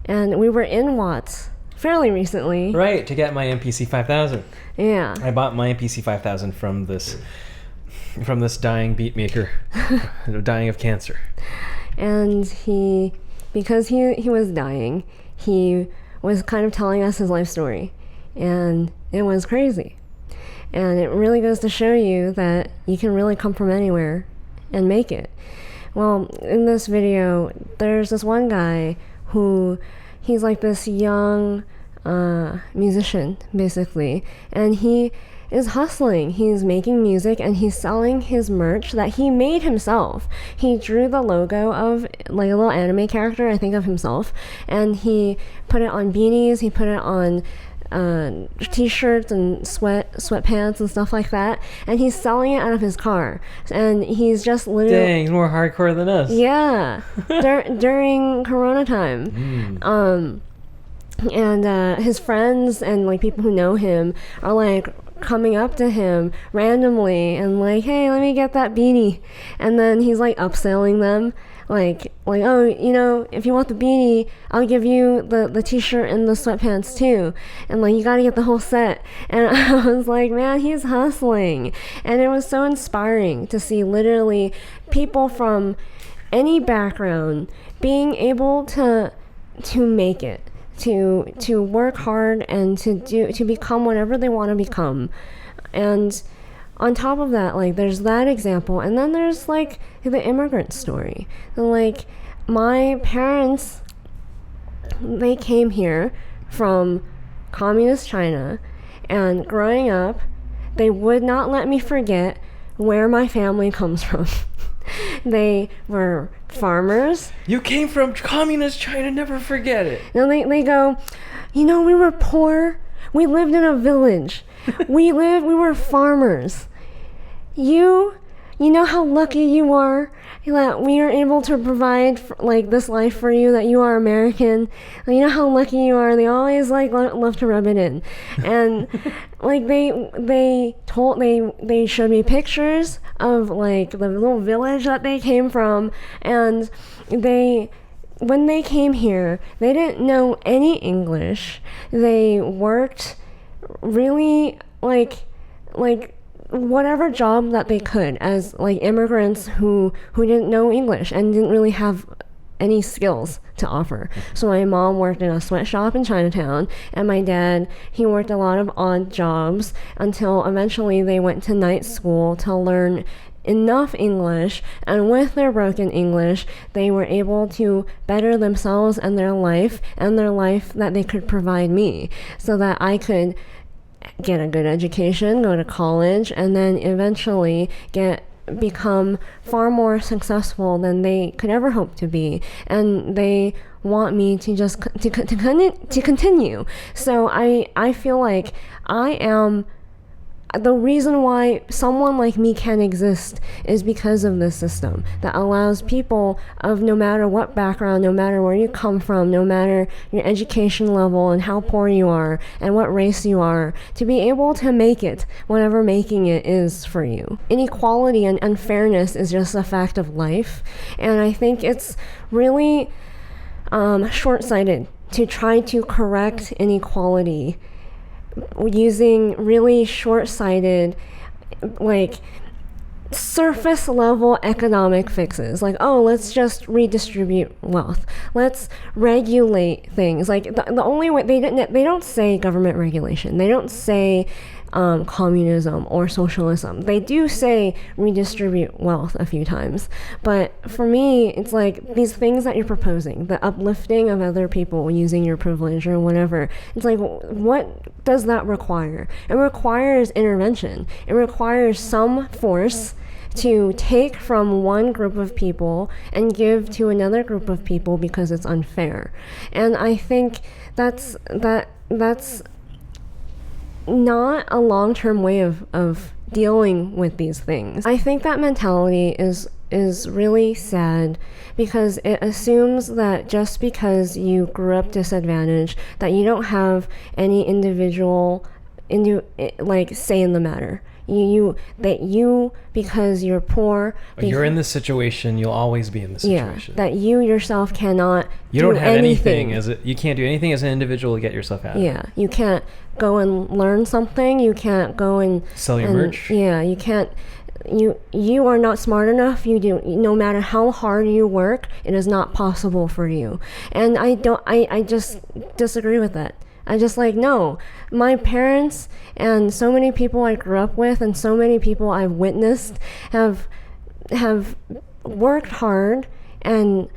[SPEAKER 2] and we were in Watts fairly recently,
[SPEAKER 1] right, to get my MPC 5000.
[SPEAKER 2] Yeah,
[SPEAKER 1] I bought my MPC 5000 from this dying beat maker, dying of cancer. And because he was dying, he was kind of telling us his life story, and it was crazy. And it really goes to show you that you can really come from anywhere and make it. Well, in this video, there's this one guy who, he's like this young musician, basically, and he is hustling. He's making music and he's selling his merch that he made himself. He drew the logo of like a little anime character, I think, of himself, and he put it on beanies, he put it on t-shirts and sweatpants and stuff like that, and he's selling it out of his car, and he's just literally, dang, he's more hardcore than us.
[SPEAKER 2] Yeah. During Corona time. And his friends and like people who know him are like coming up to him randomly and like, hey, let me get that beanie, and then he's like upselling them, like, oh, you know, if you want the beanie, I'll give you the t-shirt and the sweatpants too, and like, you gotta get the whole set. And I was like, man, he's hustling. And it was so inspiring to see literally people from any background being able to make it, to work hard and to become whatever they want to become. And on top of that, like, there's that example, and then there's like the immigrant story. And like, my parents, they came here from communist China, and growing up, they would not let me forget where my family comes from. They were farmers.
[SPEAKER 1] You came from communist China, never forget it.
[SPEAKER 2] And they go, you know, we were poor. We lived in a village. We were farmers. You you know how lucky you are that we are able to provide like this life for you, that you are American. You know how lucky you are. They always like love to rub it in. And like they showed me pictures of like the little village that they came from, and when they came here, they didn't know any English. They worked really like whatever job that they could as like immigrants who didn't know English and didn't really have any skills to offer. So my mom worked in a sweatshop in Chinatown, and my dad, he worked a lot of odd jobs until eventually they went to night school to learn enough English, and with their broken English they were able to better themselves and their life that they could provide me, so that I could get a good education, go to college, and then eventually become far more successful than they could ever hope to be. And they want me to just to continue. So I feel like I am the reason why someone like me can exist is because of this system that allows people of no matter what background, no matter where you come from, no matter your education level and how poor you are and what race you are, to be able to make it, whatever making it is for you. Inequality and unfairness is just a fact of life, and I think it's really short-sighted to try to correct inequality using really short-sighted, like surface level economic fixes, like, oh, let's just redistribute wealth, let's regulate things. Like the only way they don't say government regulation, they don't say communism or socialism. They do say redistribute wealth a few times, but for me it's like these things that you're proposing, the uplifting of other people using your privilege or whatever, it's like, what does that require? It requires intervention. It requires some force to take from one group of people and give to another group of people because it's unfair. And I think that's not a long-term way of dealing with these things. I think that mentality is really sad because it assumes that just because you grew up disadvantaged that you don't have any individual like say in the matter. Because you're poor,
[SPEAKER 1] you're in this situation, you'll always be in this situation.
[SPEAKER 2] Yeah, that you yourself cannot
[SPEAKER 1] don't have anything you can't do anything as an individual to get yourself out of it.
[SPEAKER 2] Yeah, you can't go and learn something, you can't go and
[SPEAKER 1] sell your merch.
[SPEAKER 2] Yeah, you can't, you are not smart enough. No matter how hard you work, it is not possible for you. And I just disagree with that. I just like, no, my parents and so many people I grew up with and so many people I've witnessed have worked hard and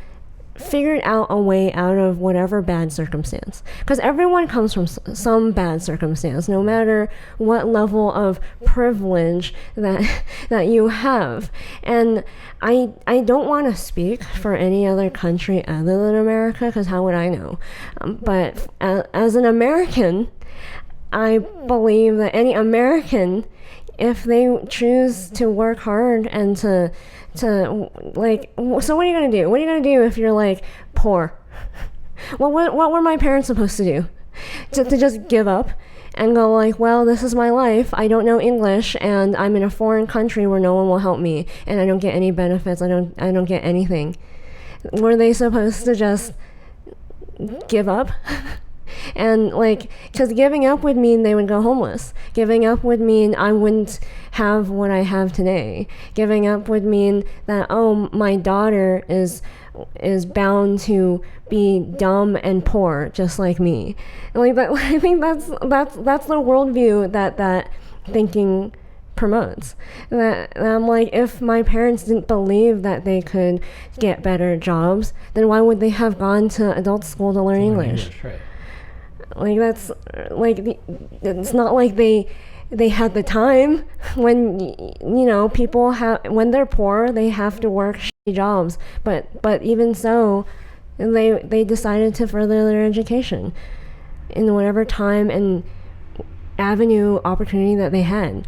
[SPEAKER 2] figured out a way out of whatever bad circumstance. Because everyone comes from some bad circumstance, no matter what level of privilege that you have. And I don't want to speak for any other country other than America, because how would I know? But as an American, I believe that any American, if they choose to work hard and to like, so what are you gonna do? What are you gonna do if you're like poor? Well, what were my parents supposed to do? To just give up and go like, well, this is my life. I don't know English and I'm in a foreign country where no one will help me and I don't get any benefits. I don't get anything. Were they supposed to just give up? And like, because giving up would mean they would go homeless. Giving up would mean I wouldn't have what I have today. Giving up would mean that, oh, my daughter is bound to be dumb and poor just like me. And like that, I think that's the worldview that thinking promotes. That I'm like, if my parents didn't believe that they could get better jobs, then why would they have gone to adult school to learn English?
[SPEAKER 1] Right.
[SPEAKER 2] Like, that's like, it's not like they had the time. When people when they're poor, they have to work shitty jobs, but even so, they decided to further their education in whatever time and avenue opportunity that they had.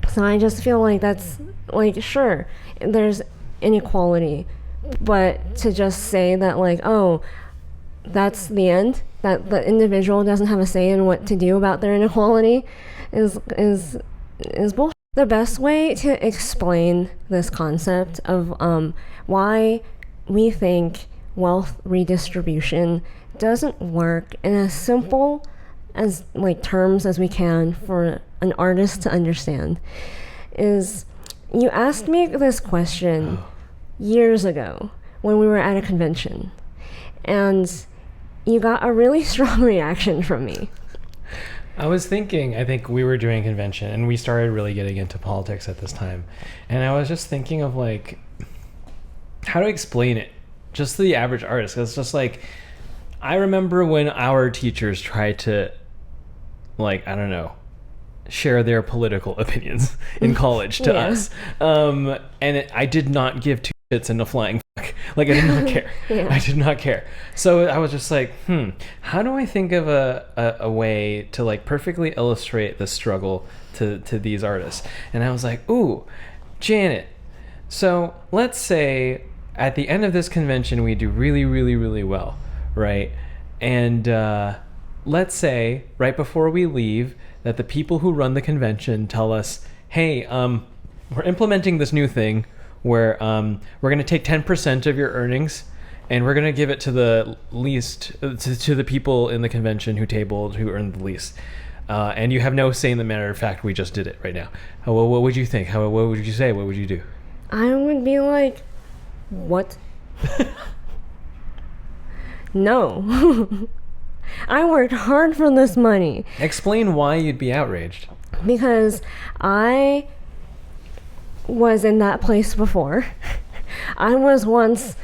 [SPEAKER 2] So So I just feel like that's like, sure, there's inequality, but to just say that like, oh, that's the end, that the individual doesn't have a say in what to do about their inequality is bullshit. The best way to explain this concept of why we think wealth redistribution doesn't work in as simple as like terms as we can for an artist to understand is, you asked me this question years ago when we were at a convention, and you got a really strong reaction from me.
[SPEAKER 3] I think we were doing a convention and we started really getting into politics at this time. And I was just thinking of like, how to explain it just to the average artist. 'Cause it's just like, I remember when our teachers tried to, like, I don't know, share their political opinions in college to us. I did not give two shits in a flying fuck. Like, I did not care. I did not care. So I was just like, how do I think of a way to like perfectly illustrate the struggle to these artists? And I was like, ooh, Janet. So let's say at the end of this convention, we do really, really, really well, right? And let's say right before we leave that the people who run the convention tell us, hey, we're implementing this new thing where we're going to take 10% of your earnings and we're going to give it to the least, to the people in the convention who earned the least. And you have no say in the matter of fact, we just did it right now. What would you think? What would you say? What would you do?
[SPEAKER 2] I would be like, what? No. I worked hard for this money.
[SPEAKER 3] Explain why you'd be outraged.
[SPEAKER 2] Because I was in that place before. I was once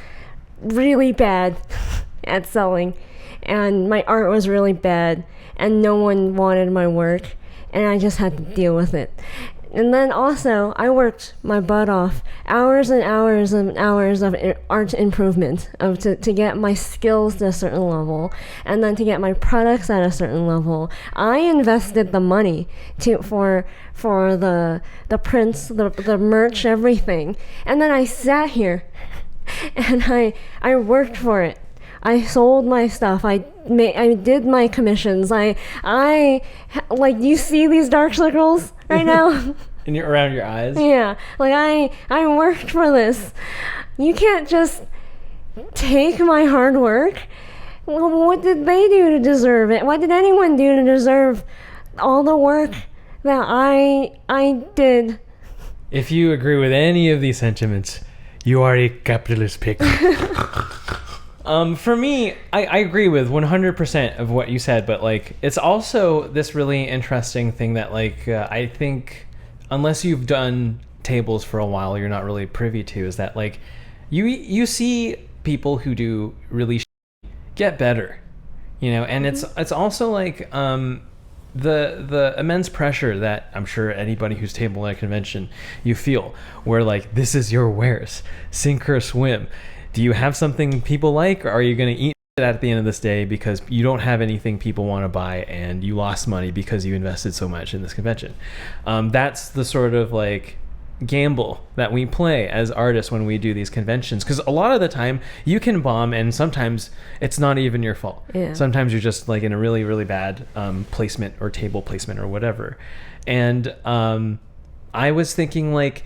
[SPEAKER 2] really bad at selling, and my art was really bad, and no one wanted my work, and I just had to deal with it. And then also, I worked my butt off, hours and hours and hours of art improvement to get my skills to a certain level, and then to get my products at a certain level. I invested the money for the prints, the merch, everything. And then I sat here, and I worked for it. I sold my stuff. I did my commissions. I like, you see these dark circles right now?
[SPEAKER 3] And you're around your eyes?
[SPEAKER 2] Yeah. Like, I worked for this. You can't just take my hard work. Well, what did they do to deserve it? What did anyone do to deserve all the work that I did?
[SPEAKER 3] If you agree with any of these sentiments, you are a capitalist pig. For me, I agree with 100% of what you said, but like, it's also this really interesting thing that like, I think unless you've done tables for a while, you're not really privy to, is that like, you see people who do really get better, you know, and it's also like, the immense pressure that I'm sure anybody who's table at a convention, you feel, where like, this is your wares, sink or swim. Do you have something people like, or are you going to eat it at the end of this day because you don't have anything people want to buy and you lost money because you invested so much in this convention? That's the sort of like gamble that we play as artists when we do these conventions, because a lot of the time you can bomb and sometimes it's not even your fault. Sometimes you're just like in a really, really bad placement or table placement or whatever. And I was thinking like,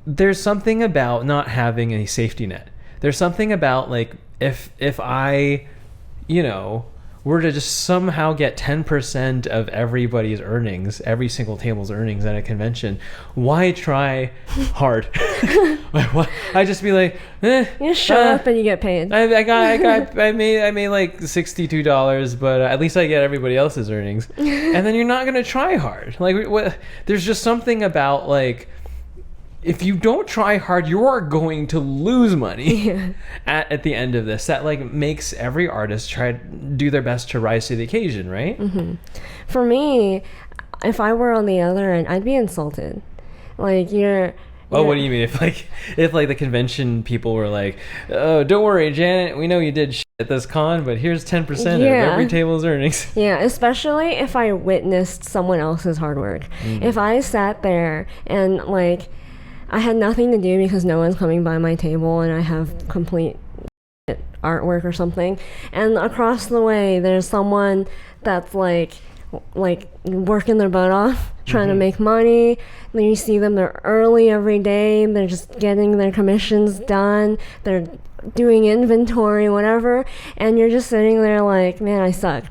[SPEAKER 3] there's something about not having a safety net. There's something about like, if I, you know, were to just somehow get 10% of everybody's earnings, every single table's earnings at a convention, why try hard? I just be like,
[SPEAKER 2] you just show up and you get paid.
[SPEAKER 3] I made like $62, but at least I get everybody else's earnings. And then you're not gonna try hard. Like, there's just something about like, if you don't try hard, you are going to lose money at the end of this. That like makes every artist try to do their best to rise to the occasion, right? Mm-hmm.
[SPEAKER 2] For me, if I were on the other end, I'd be insulted. Like, you're...
[SPEAKER 3] Oh, what do you mean? If like the convention people were like, "Oh, don't worry, Janet, we know you did shit, at this con, but here's 10% of
[SPEAKER 2] Yeah.
[SPEAKER 3] every table's earnings.
[SPEAKER 2] Yeah, especially if I witnessed someone else's hard work. If I sat there and like I had nothing to do because no one's coming by my table and I have complete artwork or something, and across the way there's someone that's like working their butt off trying to make money. Then you see them, they're early every day, they're just getting their commissions done, they're doing inventory, whatever, and you're just sitting there like, man, I suck.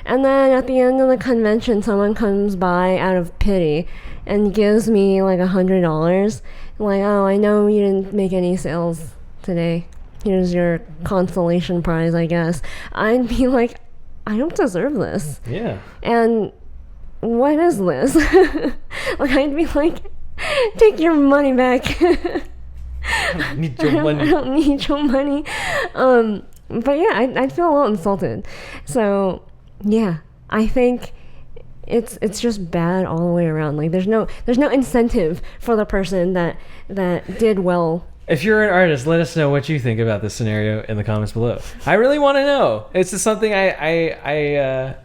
[SPEAKER 2] And then at the end of the convention, someone comes by out of pity and gives me like $100, like, oh, I know you didn't make any sales today, here's your consolation prize, I guess. I'd be like, I don't deserve this.
[SPEAKER 3] Yeah.
[SPEAKER 2] And what is this? Like, I'd be like, take your money back.
[SPEAKER 3] I don't need your
[SPEAKER 2] I
[SPEAKER 3] money.
[SPEAKER 2] don't need your money. But yeah, I'd feel a little insulted. So yeah, I think it's just bad all the way around. Like there's no incentive for the person that did well.
[SPEAKER 3] If you're an artist, let us know what you think about this scenario in the comments below. I really want to know. It's just something I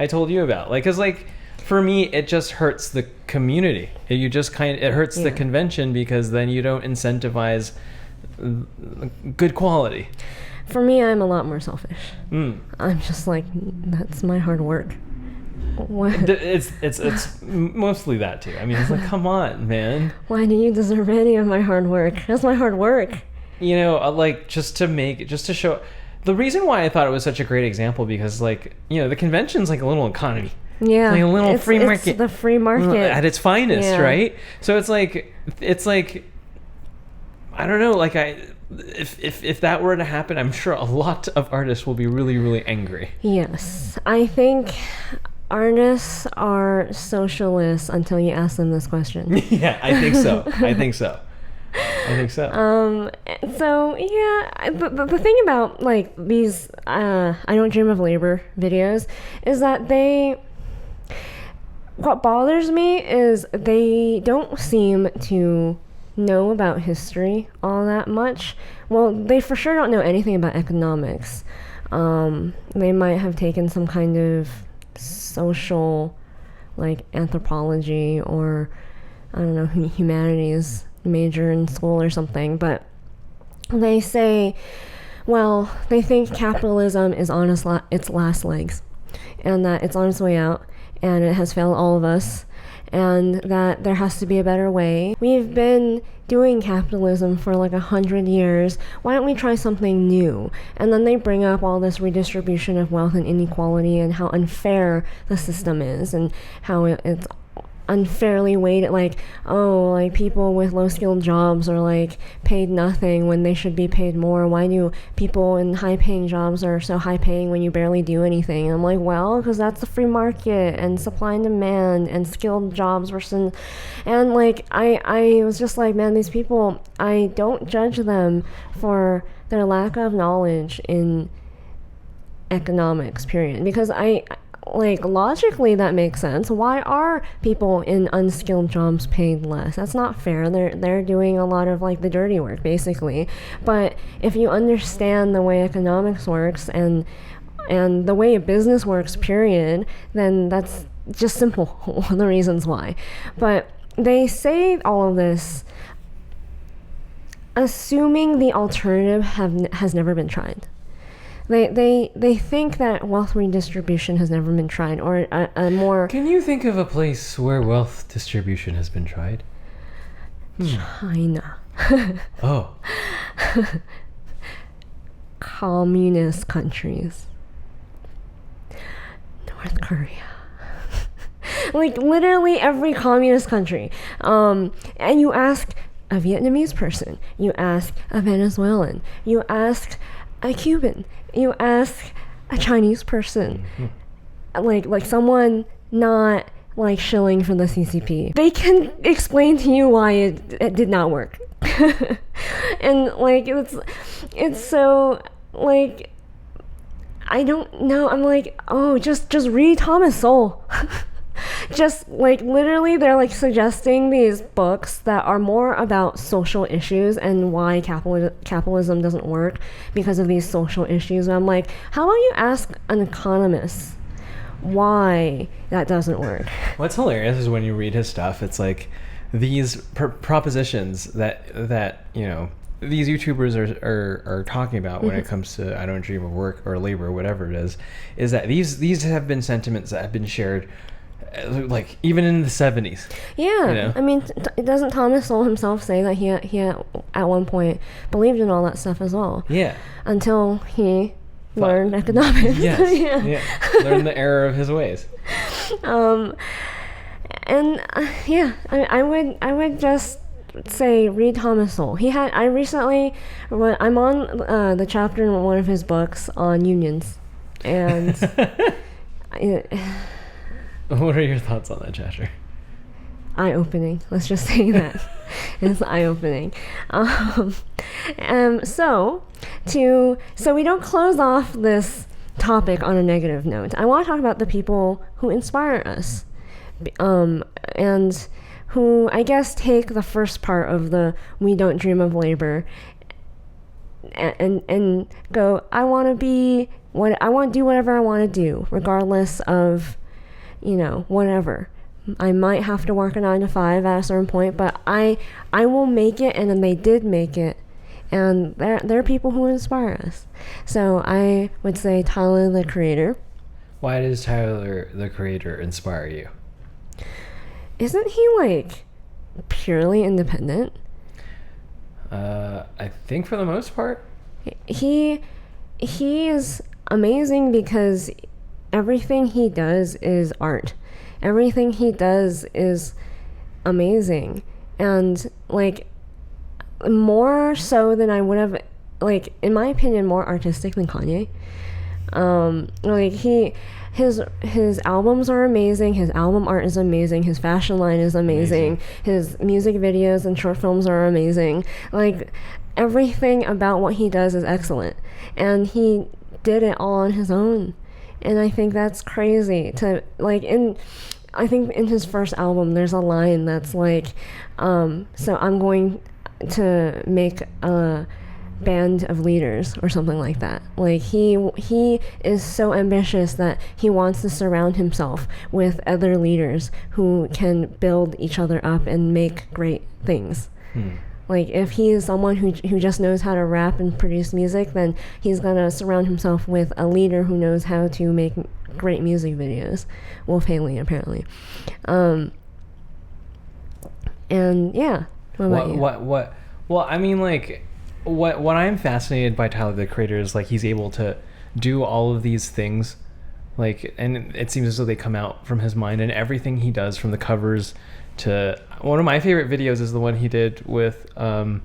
[SPEAKER 3] told you about. Like, cause like for me, it just hurts the community. It hurts the convention because then you don't incentivize good quality.
[SPEAKER 2] For me, I'm a lot more selfish.
[SPEAKER 3] Mm.
[SPEAKER 2] I'm just like, that's my hard work. What?
[SPEAKER 3] It's mostly that too. I mean, it's like, come on, man.
[SPEAKER 2] Why do you deserve any of my hard work? That's my hard work.
[SPEAKER 3] You know, like just to show. The reason why I thought it was such a great example because, like, you know, the convention's like a little economy.
[SPEAKER 2] Yeah,
[SPEAKER 3] like a little free market.
[SPEAKER 2] It's the free market
[SPEAKER 3] at its finest,
[SPEAKER 2] Yeah.
[SPEAKER 3] right? So it's like I don't know, like if that were to happen, I'm sure a lot of artists will be really, really angry.
[SPEAKER 2] Yes, I think artists are socialists until you ask them this question.
[SPEAKER 3] Yeah, I think so. I think so.
[SPEAKER 2] So yeah, but the thing about like these I Don't Dream of Labor videos is that what bothers me is they don't seem to know about history all that much. Well, they for sure don't know anything about economics. They might have taken some kind of social, like anthropology or I don't know, humanities major in school or something, but they say, well, they think capitalism is on its last legs and that it's on its way out and it has failed all of us and that there has to be a better way. We've been doing capitalism for like 100 years. Why don't we try something new? And then they bring up all this redistribution of wealth and inequality and how unfair the system is and how it's unfairly weighted, like, oh, like people with low skilled jobs are like paid nothing when they should be paid more. Why do people in high paying jobs are so high paying when you barely do anything? And I'm like, well, because that's the free market and supply and demand and skilled jobs versus, and like I was just like, man, these people, I don't judge them for their lack of knowledge in economics, period, because like logically that makes sense. Why are people in unskilled jobs paid less? That's not fair. They're doing a lot of like the dirty work basically. But if you understand the way economics works and the way a business works, period, then that's just simple the reasons why. But they say all of this assuming the alternative has never been tried. They think that wealth redistribution has never been tried, or a more...
[SPEAKER 3] Can you think of a place where wealth distribution has been tried?
[SPEAKER 2] China.
[SPEAKER 3] Oh.
[SPEAKER 2] Communist countries. North Korea. Like literally every communist country. And you ask a Vietnamese person, you ask a Venezuelan, you ask a Cuban, you ask a Chinese person, like someone not like shilling for the CCP. They can explain to you why it did not work. And like it's so like I don't know. I'm like, oh, just read Thomas Sowell. just like literally they're like suggesting these books that are more about social issues and why capitalism doesn't work because of these social issues. And I'm like, how about you ask an economist why that doesn't work?
[SPEAKER 3] What's hilarious is when you read his stuff, it's like these propositions that you know these YouTubers are talking about when it comes to I don't dream of work or labor or whatever it is that these have been sentiments that have been shared like even in the 70s.
[SPEAKER 2] Yeah,
[SPEAKER 3] you know?
[SPEAKER 2] I mean, doesn't Thomas Sowell himself say that he at one point believed in all that stuff as well?
[SPEAKER 3] Yeah.
[SPEAKER 2] Until he learned economics.
[SPEAKER 3] Yes.
[SPEAKER 2] Yeah.
[SPEAKER 3] Learn the error of his ways.
[SPEAKER 2] And I would just say read Thomas Sowell. I'm on the chapter in one of his books on unions, and
[SPEAKER 3] what are your thoughts on that chapter?
[SPEAKER 2] Eye-opening. Let's just say that it's eye-opening. So we don't close off this topic on a negative note. I want to talk about the people who inspire us, and who I guess take the first part of the "we don't dream of labor" and go, I want to do whatever I want to do, regardless of, whatever. I might have to work a 9 to 5 at a certain point, but I will make it, and then they did make it. And there are people who inspire us. So I would say Tyler, the Creator.
[SPEAKER 3] Why does Tyler, the Creator, inspire you?
[SPEAKER 2] Isn't he like purely independent?
[SPEAKER 3] I think for the most part.
[SPEAKER 2] He is amazing because everything he does is art. Everything he does is amazing. And like more so than I would have, like, in my opinion, more artistic than Kanye. His albums are amazing. His album art is amazing. His fashion line is amazing. His music videos and short films are amazing. Like, everything about what he does is excellent. And he did it all on his own. And I think that's crazy to, like, I think in his first album, there's a line that's like, so I'm going to make a band of leaders or something like that. Like he is so ambitious that he wants to surround himself with other leaders who can build each other up and make great things. Like if he is someone who just knows how to rap and produce music, then he's gonna surround himself with a leader who knows how to make great music videos. Wolf Haley, apparently. And yeah. What about you?
[SPEAKER 3] Well, I mean, like, what I'm fascinated by Tyler, the Creator, is like he's able to do all of these things, like, and it seems as though they come out from his mind, and everything he does, from the covers to one of my favorite videos is the one he did with who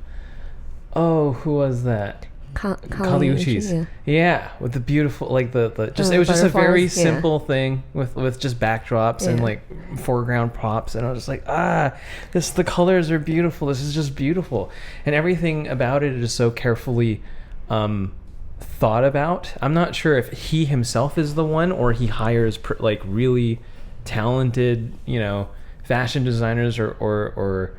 [SPEAKER 3] was that? Kali Uchis. Yeah, with the beautiful, like the just, it was just a very simple thing with just backdrops and like foreground props, and I was just like, the colors are beautiful. This is just beautiful, and everything about it is so carefully thought about. I'm not sure if he himself is the one or he hires like really talented, fashion designers or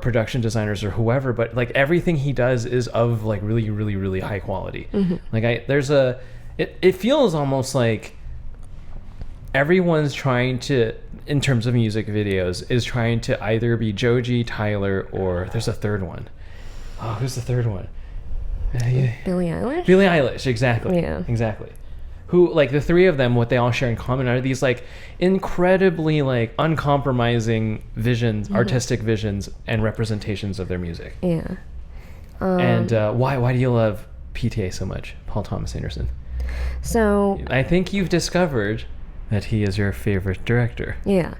[SPEAKER 3] production designers or whoever, but like everything he does is of like really, really, really high quality. Like it feels almost like everyone's trying to, in terms of music videos, is trying to either be Joji, Tyler, or there's a third one. Oh, who's the third one?
[SPEAKER 2] Billie Eilish?
[SPEAKER 3] Billie Eilish, exactly.
[SPEAKER 2] Yeah.
[SPEAKER 3] Exactly. Who, like, the three of them, what they all share in common are these like incredibly like uncompromising visions, artistic visions and representations of their music.
[SPEAKER 2] Yeah.
[SPEAKER 3] And why do you love PTA so much, Paul Thomas Anderson?
[SPEAKER 2] So
[SPEAKER 3] I think you've discovered that he is your favorite director.
[SPEAKER 2] Yeah.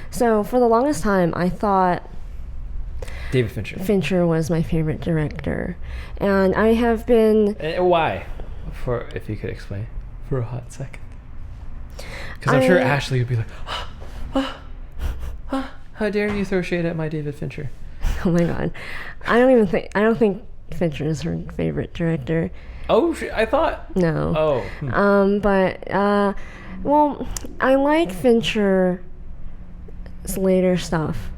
[SPEAKER 2] So for the longest time, I thought
[SPEAKER 3] David Fincher.
[SPEAKER 2] Fincher was my favorite director, and I have been.
[SPEAKER 3] Why? If you could explain for a hot second. Because I'm sure Ashley would be like, how dare you throw shade at my David Fincher?
[SPEAKER 2] Oh my god, I don't think Fincher is her favorite director.
[SPEAKER 3] Oh, I thought.
[SPEAKER 2] No.
[SPEAKER 3] Oh.
[SPEAKER 2] But well, I like Fincher later stuff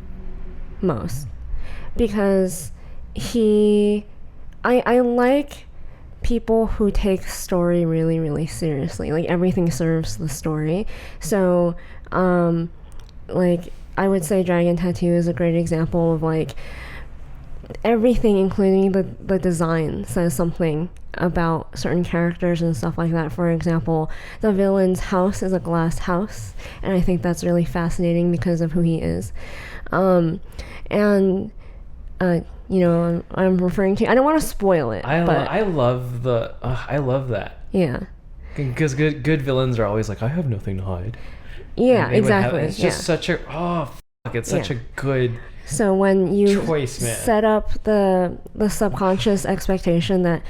[SPEAKER 2] most, because I like people who take story really, really seriously. Like, everything serves the story. So, like, I would say Dragon Tattoo is a great example of, like, everything, including the design, says something about certain characters and stuff like that. For example, the villain's house is a glass house, and I think that's really fascinating because of who he is. You know, I'm referring to, I don't want to spoil it, but
[SPEAKER 3] I love that.
[SPEAKER 2] yeah.
[SPEAKER 3] Because good villains are always like, I have nothing to hide.
[SPEAKER 2] Yeah,
[SPEAKER 3] And they would have-
[SPEAKER 2] exactly.
[SPEAKER 3] it's just such a it's such a good
[SPEAKER 2] So when you
[SPEAKER 3] choice, man.
[SPEAKER 2] set up the subconscious expectation that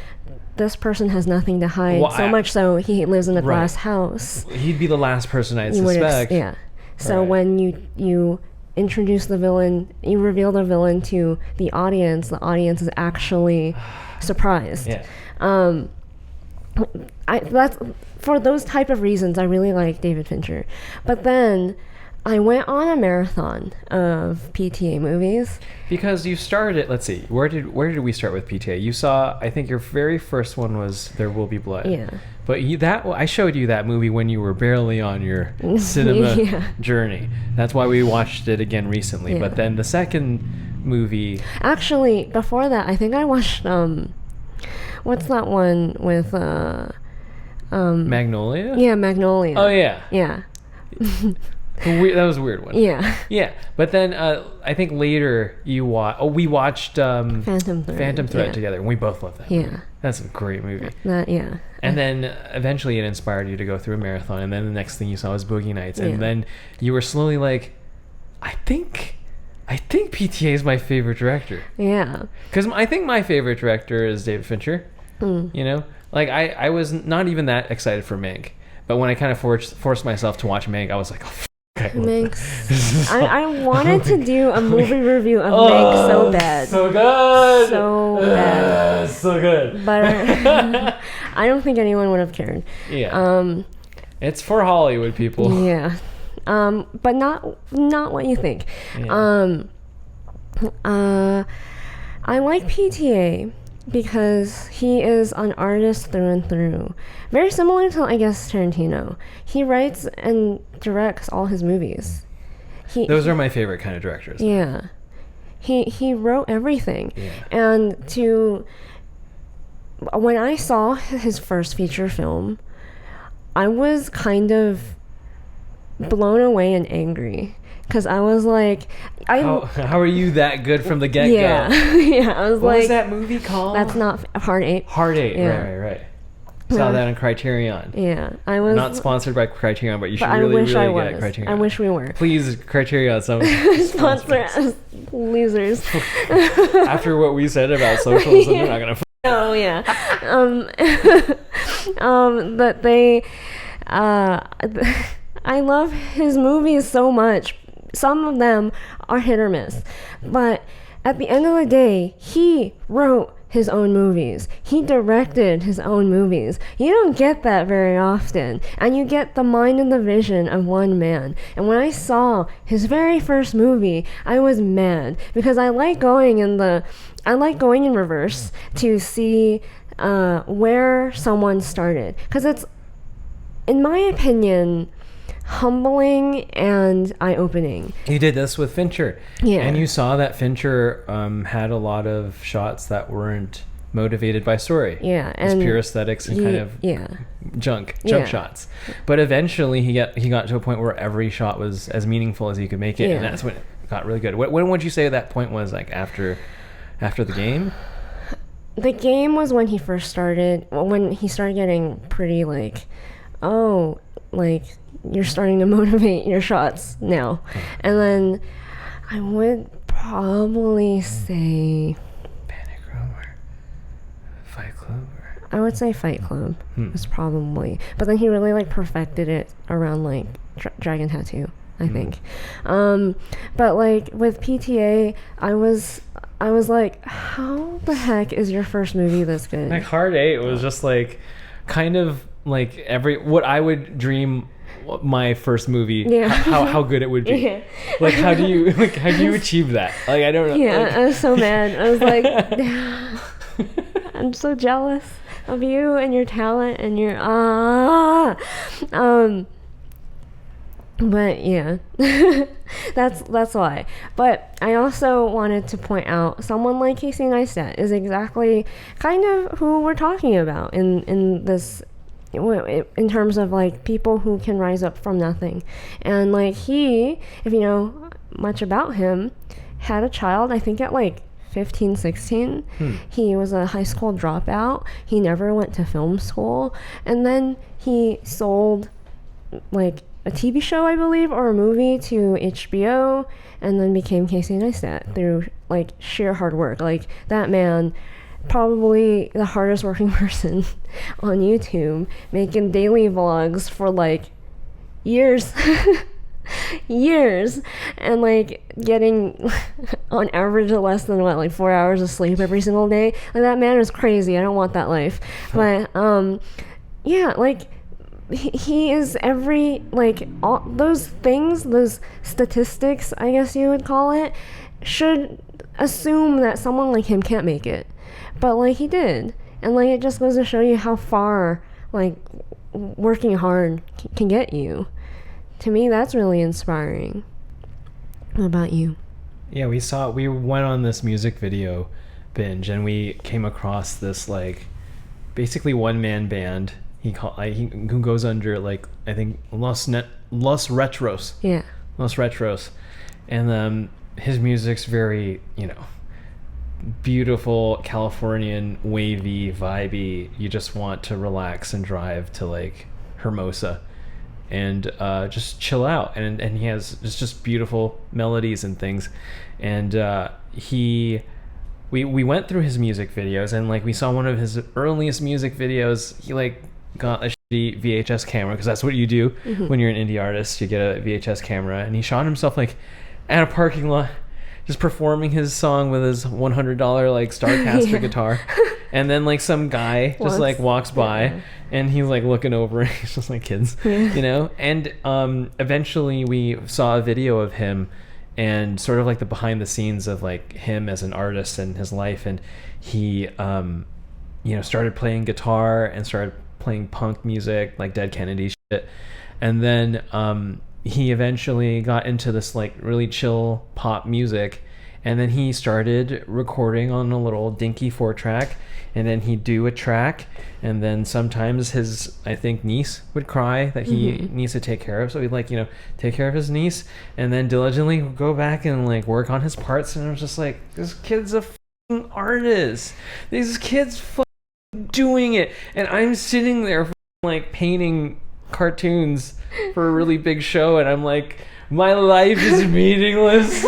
[SPEAKER 2] this person has nothing to hide,
[SPEAKER 3] Well,
[SPEAKER 2] so much so he lives in a
[SPEAKER 3] Right.
[SPEAKER 2] glass house.
[SPEAKER 3] He'd be the last person I'd
[SPEAKER 2] You would
[SPEAKER 3] suspect.
[SPEAKER 2] yeah. So
[SPEAKER 3] Right.
[SPEAKER 2] when you introduce the villain, you reveal the villain to the audience is actually surprised.
[SPEAKER 3] Yeah.
[SPEAKER 2] That's for those type of reasons I really like David Fincher. But then I went on a marathon of PTA movies.
[SPEAKER 3] Because you started, let's see, where did we start with PTA? You saw, I think your very first one was There Will Be Blood.
[SPEAKER 2] Yeah.
[SPEAKER 3] But I showed you that movie when you were barely on your cinema
[SPEAKER 2] Yeah.
[SPEAKER 3] journey. That's why we watched it again recently.
[SPEAKER 2] Yeah.
[SPEAKER 3] But then the second movie,
[SPEAKER 2] Actually, before that, I think I watched what's that one with
[SPEAKER 3] Magnolia?
[SPEAKER 2] yeah, Magnolia.
[SPEAKER 3] Oh yeah.
[SPEAKER 2] Yeah.
[SPEAKER 3] That was a weird one.
[SPEAKER 2] Yeah.
[SPEAKER 3] Yeah, but then I think later we watched
[SPEAKER 2] Phantom Thread.
[SPEAKER 3] Thread
[SPEAKER 2] Yeah.
[SPEAKER 3] together, and we both loved that.
[SPEAKER 2] Yeah.
[SPEAKER 3] movie. That's a great movie.
[SPEAKER 2] That yeah.
[SPEAKER 3] And then eventually it inspired you to go through a marathon, and then the next thing you saw was Boogie Nights, and
[SPEAKER 2] Yeah.
[SPEAKER 3] then you were slowly like, I think PTA is my favorite director,
[SPEAKER 2] Yeah.
[SPEAKER 3] because I think my favorite director is David Fincher. You know, like I was not even that excited for Mank, but when I kind of forced myself to watch Mank, I was like, oh, I love
[SPEAKER 2] Manx.
[SPEAKER 3] this.
[SPEAKER 2] I wanted to do a movie review of Mank so bad.
[SPEAKER 3] So good.
[SPEAKER 2] So bad.
[SPEAKER 3] So good.
[SPEAKER 2] But I don't think anyone would have cared.
[SPEAKER 3] Yeah. It's for Hollywood people.
[SPEAKER 2] Yeah. But not what you think.
[SPEAKER 3] Yeah.
[SPEAKER 2] I like PTA because he is an artist through and through. Very similar to, I guess, Tarantino. He writes and directs all his movies.
[SPEAKER 3] Those are my favorite kind of directors.
[SPEAKER 2] Yeah. He wrote everything.
[SPEAKER 3] Yeah.
[SPEAKER 2] And when I saw his first feature film, I was kind of blown away and angry. Because I was like...
[SPEAKER 3] How are you that good from the get-go?
[SPEAKER 2] Yeah. Yeah, I was
[SPEAKER 3] What
[SPEAKER 2] like...
[SPEAKER 3] was that movie called?
[SPEAKER 2] That's not... Hard 8.
[SPEAKER 3] Hard 8.
[SPEAKER 2] Yeah.
[SPEAKER 3] Right. Saw that on Criterion.
[SPEAKER 2] Yeah. I was...
[SPEAKER 3] Not sponsored by Criterion, but you should
[SPEAKER 2] But
[SPEAKER 3] really,
[SPEAKER 2] I wish I
[SPEAKER 3] really get
[SPEAKER 2] was.
[SPEAKER 3] Criterion.
[SPEAKER 2] I wish we were.
[SPEAKER 3] Please, Criterion,
[SPEAKER 2] Sponsor us, losers.
[SPEAKER 3] After what we said about socialism, they're not gonna.
[SPEAKER 2] Oh yeah. But they, I love his movies so much. Some of them are hit or miss, but at the end of the day, he wrote his own movies. He directed his own movies. You don't get that very often, and you get the mind and the vision of one man. And when I saw his very first movie, I was mad because I like going in reverse to see where someone started, because it's, in my opinion, humbling and eye-opening.
[SPEAKER 3] You did this with Fincher.
[SPEAKER 2] Yeah.
[SPEAKER 3] And you saw that Fincher had a lot of shots that weren't motivated by story.
[SPEAKER 2] Yeah,
[SPEAKER 3] It's
[SPEAKER 2] and
[SPEAKER 3] pure aesthetics and kind of junk
[SPEAKER 2] Yeah.
[SPEAKER 3] shots. But eventually he got to a point where every shot was as meaningful as he could make it,
[SPEAKER 2] Yeah.
[SPEAKER 3] and that's when it got really good. When would you say that point was, like after the game?
[SPEAKER 2] The Game was when he first started, when he started getting pretty like, oh, like, you're starting to motivate your shots now. And then I would probably say,
[SPEAKER 3] Panic Room or Fight Club?
[SPEAKER 2] I would say Fight Club was probably, but then he really like perfected it around like Dragon Tattoo, I think. But like with PTA, I was like, how the heck is your first movie this good?
[SPEAKER 3] Like Hard 8 was just like kind of like what I would dream my first movie,
[SPEAKER 2] Yeah.
[SPEAKER 3] how good it would be.
[SPEAKER 2] Yeah.
[SPEAKER 3] Like how do you achieve that? Like I don't know.
[SPEAKER 2] Yeah,
[SPEAKER 3] Like,
[SPEAKER 2] I was so mad. I was like, I'm so jealous of you and your talent and your but yeah, that's why. But I also wanted to point out someone like Casey Neistat is exactly kind of who we're talking about in this, in terms of like people who can rise up from nothing. And like he, if you know much about him, had a child, I think at like 15, 16. He was a high school dropout. He never went to film school. And then he sold like a TV show, I believe, or a movie to HBO, and then became Casey Neistat through like sheer hard work. Like that man, probably the hardest working person on YouTube, making daily vlogs for like years. Years, and like getting on average less than what, like 4 hours of sleep every single day. Like that man is crazy. I don't want that life. But yeah, like he is every, like all those things, those statistics, I guess you would call it, should assume that someone like him can't make it, but like he did. And like it just goes to show you how far like working hard can get you. To me, that's really inspiring. What about you?
[SPEAKER 3] Yeah, we went on this music video binge, and we came across this like basically one-man band. Who goes under like, I think Los Retros.
[SPEAKER 2] Yeah.
[SPEAKER 3] Los Retros. And his music's very, you know, beautiful Californian, wavy, vibey. You just want to relax and drive to like Hermosa and just chill out. And he has just beautiful melodies and things. And we went through his music videos, and like we saw one of his earliest music videos. He like got a shitty VHS camera, because that's what you do when you're an indie artist. You get a VHS camera, and he shot himself like at a parking lot, just performing his song with his $100 like Starcaster guitar. And then like some guy just like walks by, and he's like looking over, and he's just like, kids, you know. And eventually we saw a video of him and sort of like the behind the scenes of like him as an artist and his life. And he you know, started playing guitar and started playing punk music, like Dead Kennedy shit. And then he eventually got into this like really chill pop music, and then he started recording on a little dinky 4-track, and then he'd do a track, and then sometimes his, I think, niece would cry that he needs to take care of, so he'd like, you know, take care of his niece, and then diligently go back and like work on his parts. And I was just like, this kid's a fucking artist. These kids doing it, and I'm sitting there like painting cartoons for a really big show, and I'm like, my life is meaningless.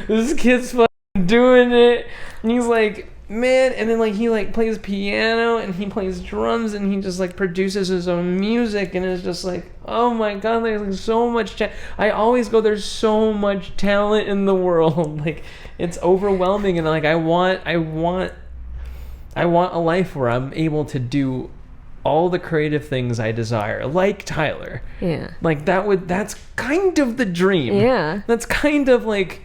[SPEAKER 3] This kid's fucking doing it. And he's like, man. And then like he like plays piano, and he plays drums, and he just like produces his own music, and it's just like, oh my god, there's like so much I always go, there's so much talent in the world. Like it's overwhelming, and like I want a life where I'm able to do all the creative things I desire, like Tyler.
[SPEAKER 2] Yeah. Like
[SPEAKER 3] that's kind of the dream.
[SPEAKER 2] Yeah.
[SPEAKER 3] That's kind of like,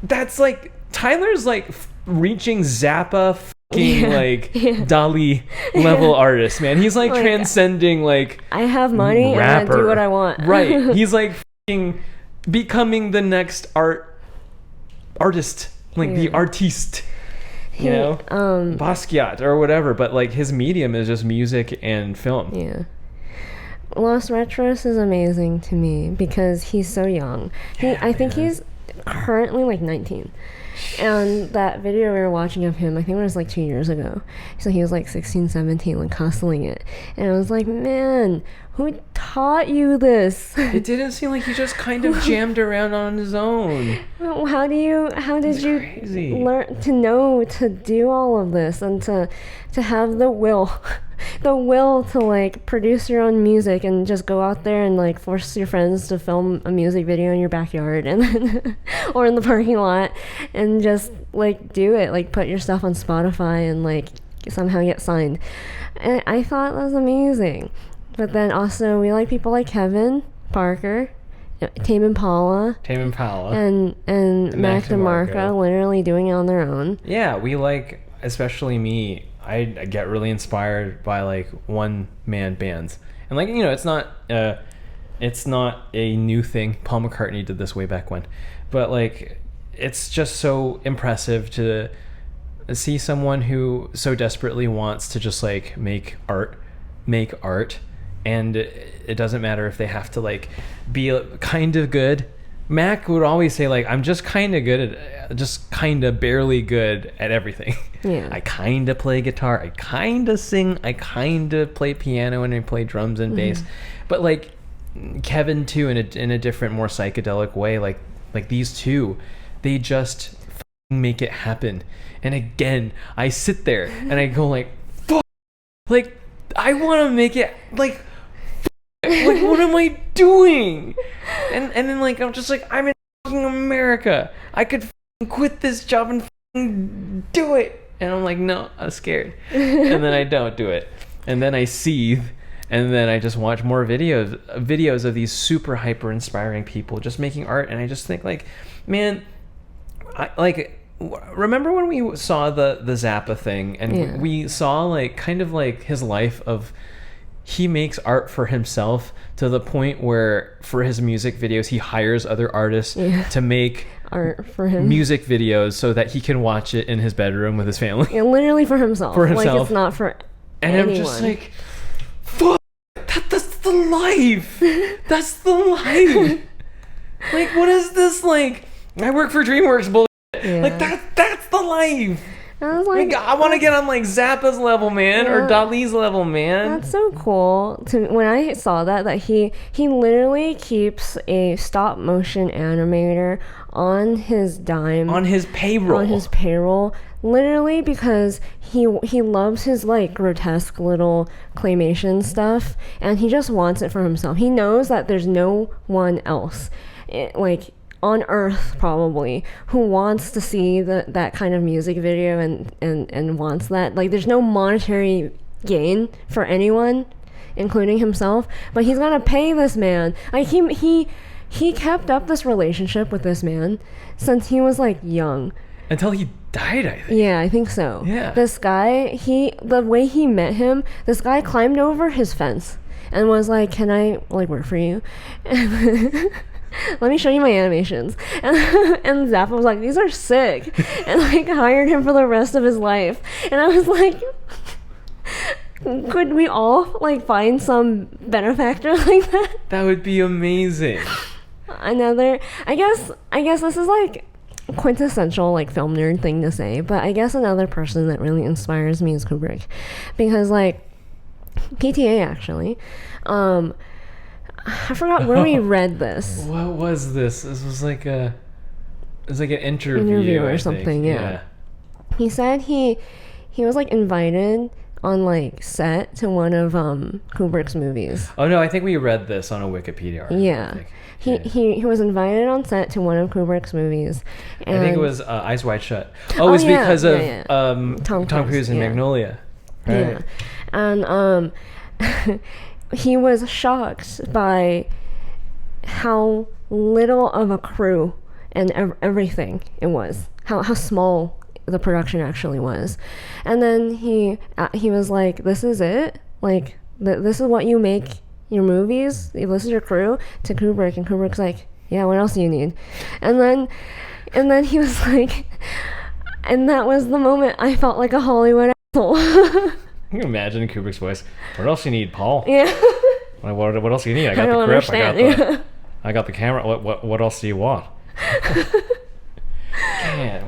[SPEAKER 3] that's like, Tyler's like reaching Zappa fucking like Dali level artist, man. He's like transcending like,
[SPEAKER 2] I have money
[SPEAKER 3] rapper.
[SPEAKER 2] And I do what I want.
[SPEAKER 3] Right. He's like fucking becoming the next artist, like the artiste. You know, Basquiat or whatever, but like his medium is just music and film.
[SPEAKER 2] Yeah. Los Retros is amazing to me because he's so young. I think he's currently like 19. And that video we were watching of him, I think it was like 2 years ago. So he was like 16, 17, like hustling it. And I was like, man, who taught you this?
[SPEAKER 3] It didn't seem like he just kind of jammed around on his own.
[SPEAKER 2] How did you learn to know to do all of this and to have the will to like produce your own music and just go out there and like force your friends to film a music video in your backyard and then or in the parking lot and just like do it, like put your stuff on Spotify and like somehow get signed. And I thought that was amazing. But then also we like people like Kevin Parker, Tame Impala, and Mac DeMarco literally doing it on their own.
[SPEAKER 3] Yeah, we like, especially me, I get really inspired by like one-man bands. And like, you know, it's not a new thing. Paul McCartney did this way back when. But like, it's just so impressive to see someone who so desperately wants to just like make art, and it doesn't matter if they have to like be kind of good. Mac would always say like, I'm just kind of barely good at everything.
[SPEAKER 2] Yeah.
[SPEAKER 3] I kind of play guitar, I kind of sing, I kind of play piano, and I play drums and bass. But like Kevin too, in a different, more psychedelic way, like these two, they just make it happen. And again, I sit there and I go like, fuck, like I want to make it like, like what am I doing? And then like I'm just like, I'm in fucking America. I could quit this job and do it. And I'm like, no, I'm scared. And then I don't do it. And then I seethe. And then I just watch more videos of these super hyper inspiring people just making art. And I just think like, man, remember when we saw the Zappa thing, and we saw like kind of like his life of, he makes art for himself to the point where for his music videos he hires other artists to make
[SPEAKER 2] art for him,
[SPEAKER 3] music videos, so that he can watch it in his bedroom with his family.
[SPEAKER 2] Yeah, literally for himself. Like it's not for anyone.
[SPEAKER 3] I'm just like, fuck, that's the life. That's the life. Like, what is this like? I work for DreamWorks bullshit. Yeah. Like that's the life. I was like, I want to get on like Zappa's level, man, or Dali's level, man.
[SPEAKER 2] That's so cool. When I saw that he literally keeps a stop motion animator on his dime,
[SPEAKER 3] on his payroll,
[SPEAKER 2] literally, because he loves his like grotesque little claymation stuff, and he just wants it for himself. He knows that there's no one else, like on earth probably, who wants to see that kind of music video and wants that. Like there's no monetary gain for anyone, including himself, but he's gonna pay this man. Like he kept up this relationship with this man since he was like young,
[SPEAKER 3] until he died, I think.
[SPEAKER 2] Yeah, I think so.
[SPEAKER 3] Yeah.
[SPEAKER 2] This guy, the way he met him, this guy climbed over his fence and was like, can I like work for you? Let me show you my animations. And Zappa was like, these are sick. And like hired him for the rest of his life. And I was like, could we all like find some benefactor like that?
[SPEAKER 3] That would be amazing.
[SPEAKER 2] I guess this is like quintessential like film nerd thing to say, but I guess another person that really inspires me is Kubrick. Because like PTA actually, I forgot where we read this.
[SPEAKER 3] What was this? This was like an interview
[SPEAKER 2] or something. Yeah. He said he was like invited on like set to one of Kubrick's movies.
[SPEAKER 3] Oh no, I think we read this on a Wikipedia article.
[SPEAKER 2] Yeah. He was invited on set to one of Kubrick's movies. And
[SPEAKER 3] I think it was Eyes Wide Shut. Oh, it was because of Tom Cruise and Magnolia. Right.
[SPEAKER 2] Yeah. And he was shocked by how little of a crew and everything it was. How small the production actually was. And then he was like, this is it? Like, this is what you make your movies? This is your crew? To Kubrick. And Kubrick's like, yeah, what else do you need? And then he was like, and that was the moment I felt like a Hollywood asshole.
[SPEAKER 3] Can you imagine Kubrick's voice? What else you need, Paul?
[SPEAKER 2] Yeah.
[SPEAKER 3] What else do you need? I got the grip. I got the camera. What else do you want?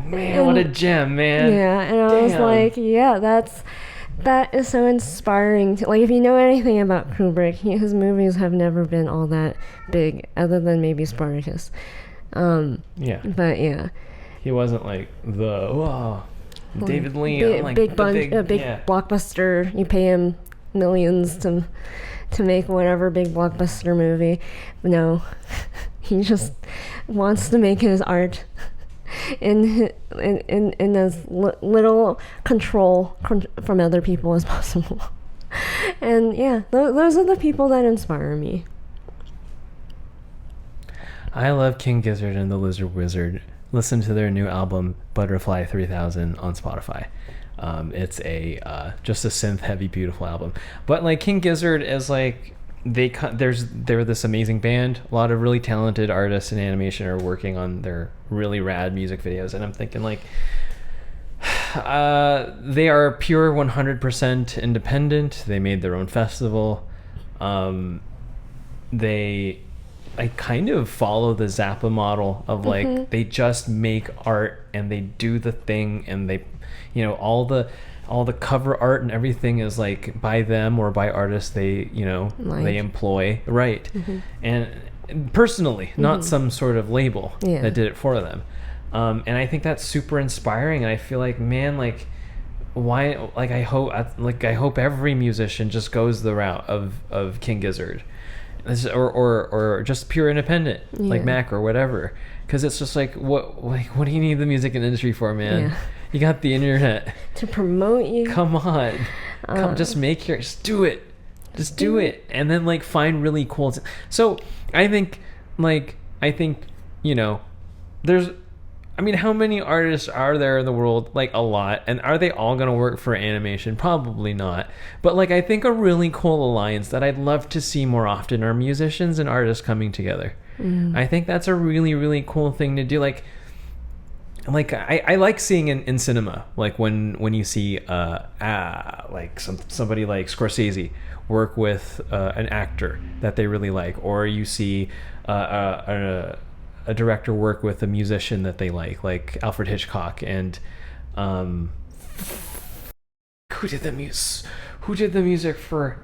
[SPEAKER 3] Man, what a gem, man.
[SPEAKER 2] Yeah, and I was like, yeah, that is so inspiring. Like, if you know anything about Kubrick, his movies have never been all that big, other than maybe Spartacus.
[SPEAKER 3] Yeah.
[SPEAKER 2] But yeah.
[SPEAKER 3] He wasn't like David Lean,
[SPEAKER 2] big blockbuster. You pay him millions to make whatever big blockbuster movie. No, he just wants to make his art in as little control from other people as possible. And yeah, those are the people that inspire me.
[SPEAKER 3] I love King Gizzard and the Lizard Wizard. Listen to their new album Butterfly 3000 on Spotify. It's a just a synth heavy beautiful album. But like King Gizzard is like they're this amazing band. A lot of really talented artists in animation are working on their really rad music videos, and I'm thinking like they are pure 100% independent. They made their own festival. I kind of follow the Zappa model of like they just make art and they do the thing, and they, you know, all the cover art and everything is like by them or by artists they, you know, they employ, right? And personally, not some sort of label that did it for them. And I think that's super inspiring, and I feel like, man, like why, like I hope every musician just goes the route of King Gizzard, or just pure independent, like Mac or whatever, because it's just like what do you need the music industry for, man? You got the internet
[SPEAKER 2] to promote you.
[SPEAKER 3] Come on, just do it, do it, and then like find really cool. So I think you know, I mean, how many artists are there in the world? Like a lot. And are they all going to work for animation? Probably not. But like, I think a really cool alliance that I'd love to see more often are musicians and artists coming together. I think that's a really, really cool thing to do. Like I like seeing in cinema, like when you see like somebody like Scorsese work with an actor that they really like, or you see a director work with a musician that they like Alfred Hitchcock and who did the music for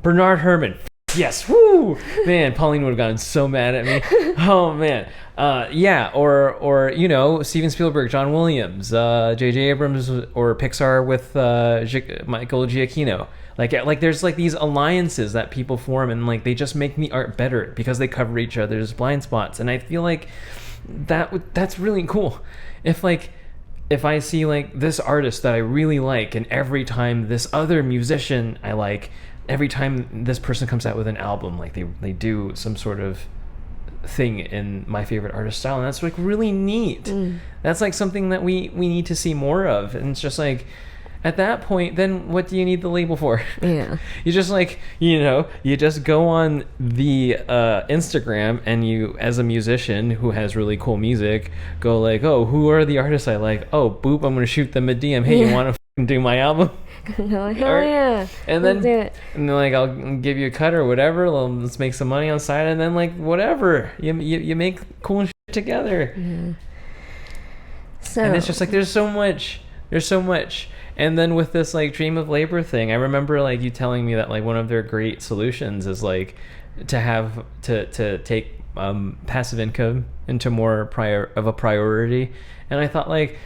[SPEAKER 3] Bernard Herrmann. Yes, woo, man, Pauline would have gotten so mad at me. Oh man, yeah, or you know, Steven Spielberg, John Williams, J.J. Abrams, or Pixar with Michael Giacchino. Like there's like these alliances that people form, and like they just make the art better because they cover each other's blind spots, and I feel like that's really cool. If I see like this artist that I really like, and every time this other musician I like, every time this person comes out with an album, like they do some sort of thing in my favorite artist style, and that's like really neat. That's like something that we need to see more of, and it's just like, at that point, then what do you need the label for? You just like, you know, you just go on the Instagram, and you, as a musician who has really cool music, go like, oh, who are the artists I like? Oh, boop, I'm gonna shoot them a DM. Hey, you want to do my album?
[SPEAKER 2] Hell yeah.
[SPEAKER 3] And then like, I'll give you a cut or whatever. Let's make some money on side, and then like whatever, you make cool shit together. So, and it's just like there's so much. And then with this like dream of labor thing, I remember like you telling me that like one of their great solutions is like to take passive income into more of a priority. And I thought like,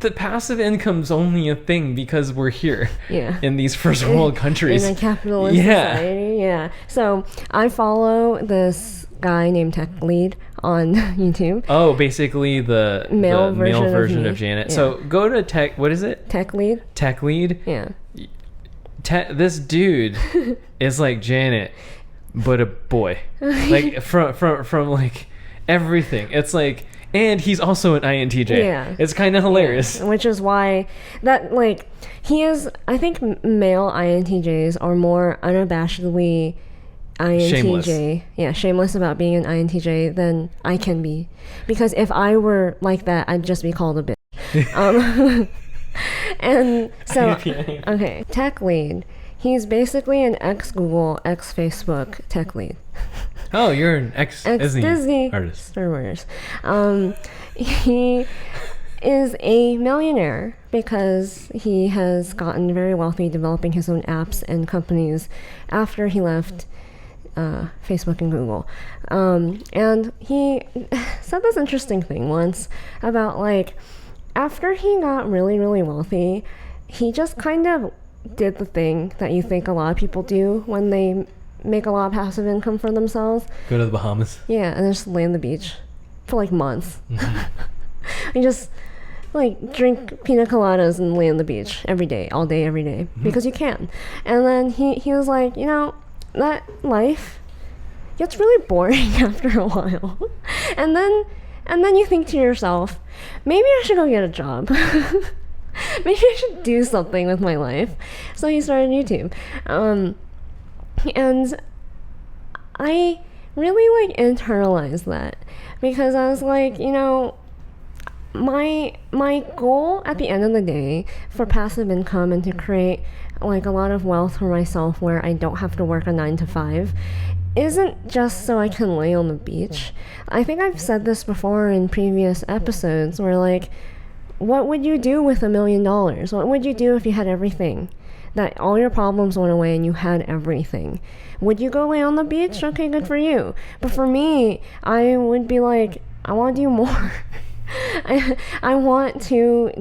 [SPEAKER 3] the passive income's only a thing because we're here in these first world countries.
[SPEAKER 2] In a capitalist society, So I follow this guy named Tech Lead on YouTube.
[SPEAKER 3] Oh, basically the male version of Janet. So go to what is it?
[SPEAKER 2] Tech Lead.
[SPEAKER 3] Tech Lead?
[SPEAKER 2] Yeah.
[SPEAKER 3] This dude is like Janet, but a boy. Like from like everything. It's like, and he's also an INTJ. Yeah. It's kind of hilarious.
[SPEAKER 2] Yeah. Which is why that, like, I think male INTJs are more unabashedly INTJ.
[SPEAKER 3] Shameless.
[SPEAKER 2] Yeah, shameless about being an INTJ than I can be. Because if I were like that, I'd just be called a bitch. And so, okay, Tech Lead. He's basically an ex-Google, ex-Facebook tech lead.
[SPEAKER 3] Oh, you're an ex-Disney artist.
[SPEAKER 2] Star Wars. He is a millionaire because he has gotten very wealthy developing his own apps and companies after he left Facebook and Google. And he said this interesting thing once about, like, after he got really, really wealthy, he just kind of did the thing that you think a lot of people do when they make a lot of passive income for themselves.
[SPEAKER 3] Go to the Bahamas.
[SPEAKER 2] Yeah, and just lay on the beach for like months. He just like drink pina coladas and lay on the beach every day, all day, every day, because you can. And then he was like, you know, that life gets really boring after a while. And then you think to yourself, maybe I should go get a job. Maybe I should do something with my life. So he started YouTube. And I really like internalized that, because I was like, you know, my goal at the end of the day for passive income and to create like a lot of wealth for myself where I don't have to work a 9 to 5 isn't just so I can lay on the beach. I think I've said this before in previous episodes where like, what would you do with $1 million? What would you do if you had everything? That all your problems went away and you had everything. Would you go lay on the beach? Okay, good for you. But for me, I would be like, I want to do more. I want to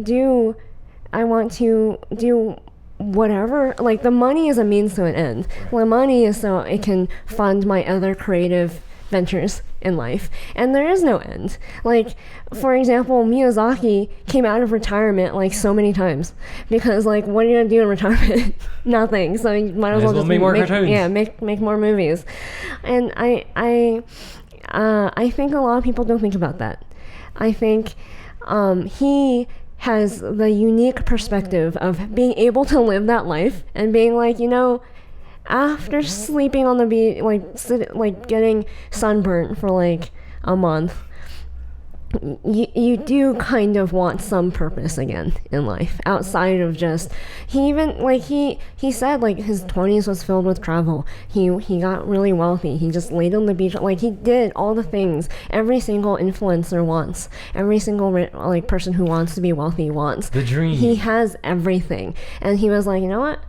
[SPEAKER 2] do whatever. Like, the money is a means to an end. The money is so it can fund my other creative ventures in life, and there is no end. Like, for example, Miyazaki came out of retirement like so many times because, like, what are you gonna do in retirement? Nothing. So you might as well just
[SPEAKER 3] make more cartoons.
[SPEAKER 2] Yeah, make more movies. And I think a lot of people don't think about that. I think he has the unique perspective of being able to live that life and being like, you know, after sleeping on the beach, like getting sunburnt for like a month, you do kind of want some purpose again in life outside of just, he even like he said like his 20s was filled with travel. He got really wealthy. He just laid on the beach, like he did all the things every single influencer wants, every single like person who wants to be wealthy wants.
[SPEAKER 3] The dream.
[SPEAKER 2] He has everything, and he was like, you know what,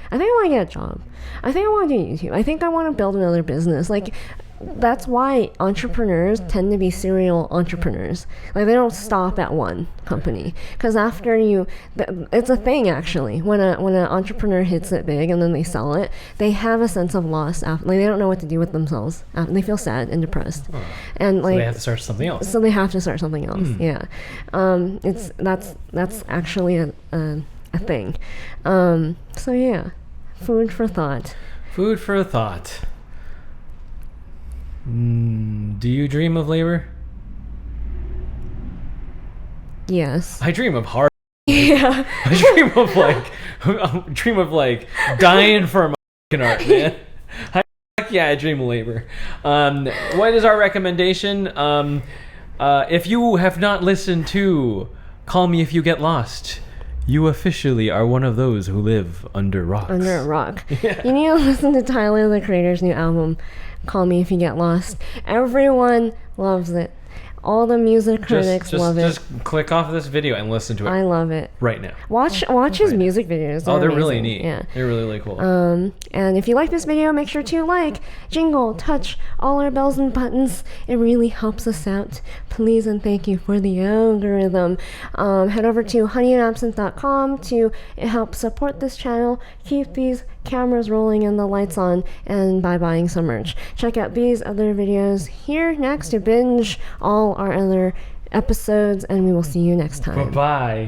[SPEAKER 2] I think I want to get a job. I think I want to do YouTube. I think I want to build another business. Like, that's why entrepreneurs tend to be serial entrepreneurs. Like, they don't stop at one company. Because after it's a thing actually. When an entrepreneur hits it big and then they sell it, they have a sense of loss. Like, they don't know what to do with themselves. They feel sad and depressed. And like,
[SPEAKER 3] so they have to start something else.
[SPEAKER 2] So they have to start something else. Yeah. That's actually a thing. So yeah, food for thought.
[SPEAKER 3] Food for thought. Do you dream of labor?
[SPEAKER 2] Yes.
[SPEAKER 3] I dream of hard.
[SPEAKER 2] Yeah.
[SPEAKER 3] I dream of like dying for my art, man. I dream of labor. What is our recommendation? If you have not listened to Call Me If You Get Lost, you officially are one of those who live under rocks.
[SPEAKER 2] Under a rock.
[SPEAKER 3] Yeah.
[SPEAKER 2] You need to listen to Tyler, the Creator's new album, Call Me If You Get Lost. Everyone loves it. All the music critics love it.
[SPEAKER 3] Just click off this video and listen to it.
[SPEAKER 2] I love it.
[SPEAKER 3] Right now.
[SPEAKER 2] Watch his music videos.
[SPEAKER 3] They're really
[SPEAKER 2] amazing.
[SPEAKER 3] neat.
[SPEAKER 2] Yeah.
[SPEAKER 3] They're really cool.
[SPEAKER 2] And if you like this video, make sure to like, jingle, touch all our bells and buttons. It really helps us out. Please and thank you for the algorithm. Head over to honeyandabsinthe.com to help support this channel, keep these cameras rolling and the lights on, and by buying some merch. Check out these other videos here next to binge all our other episodes, and we will see you next time.
[SPEAKER 3] Bye-bye.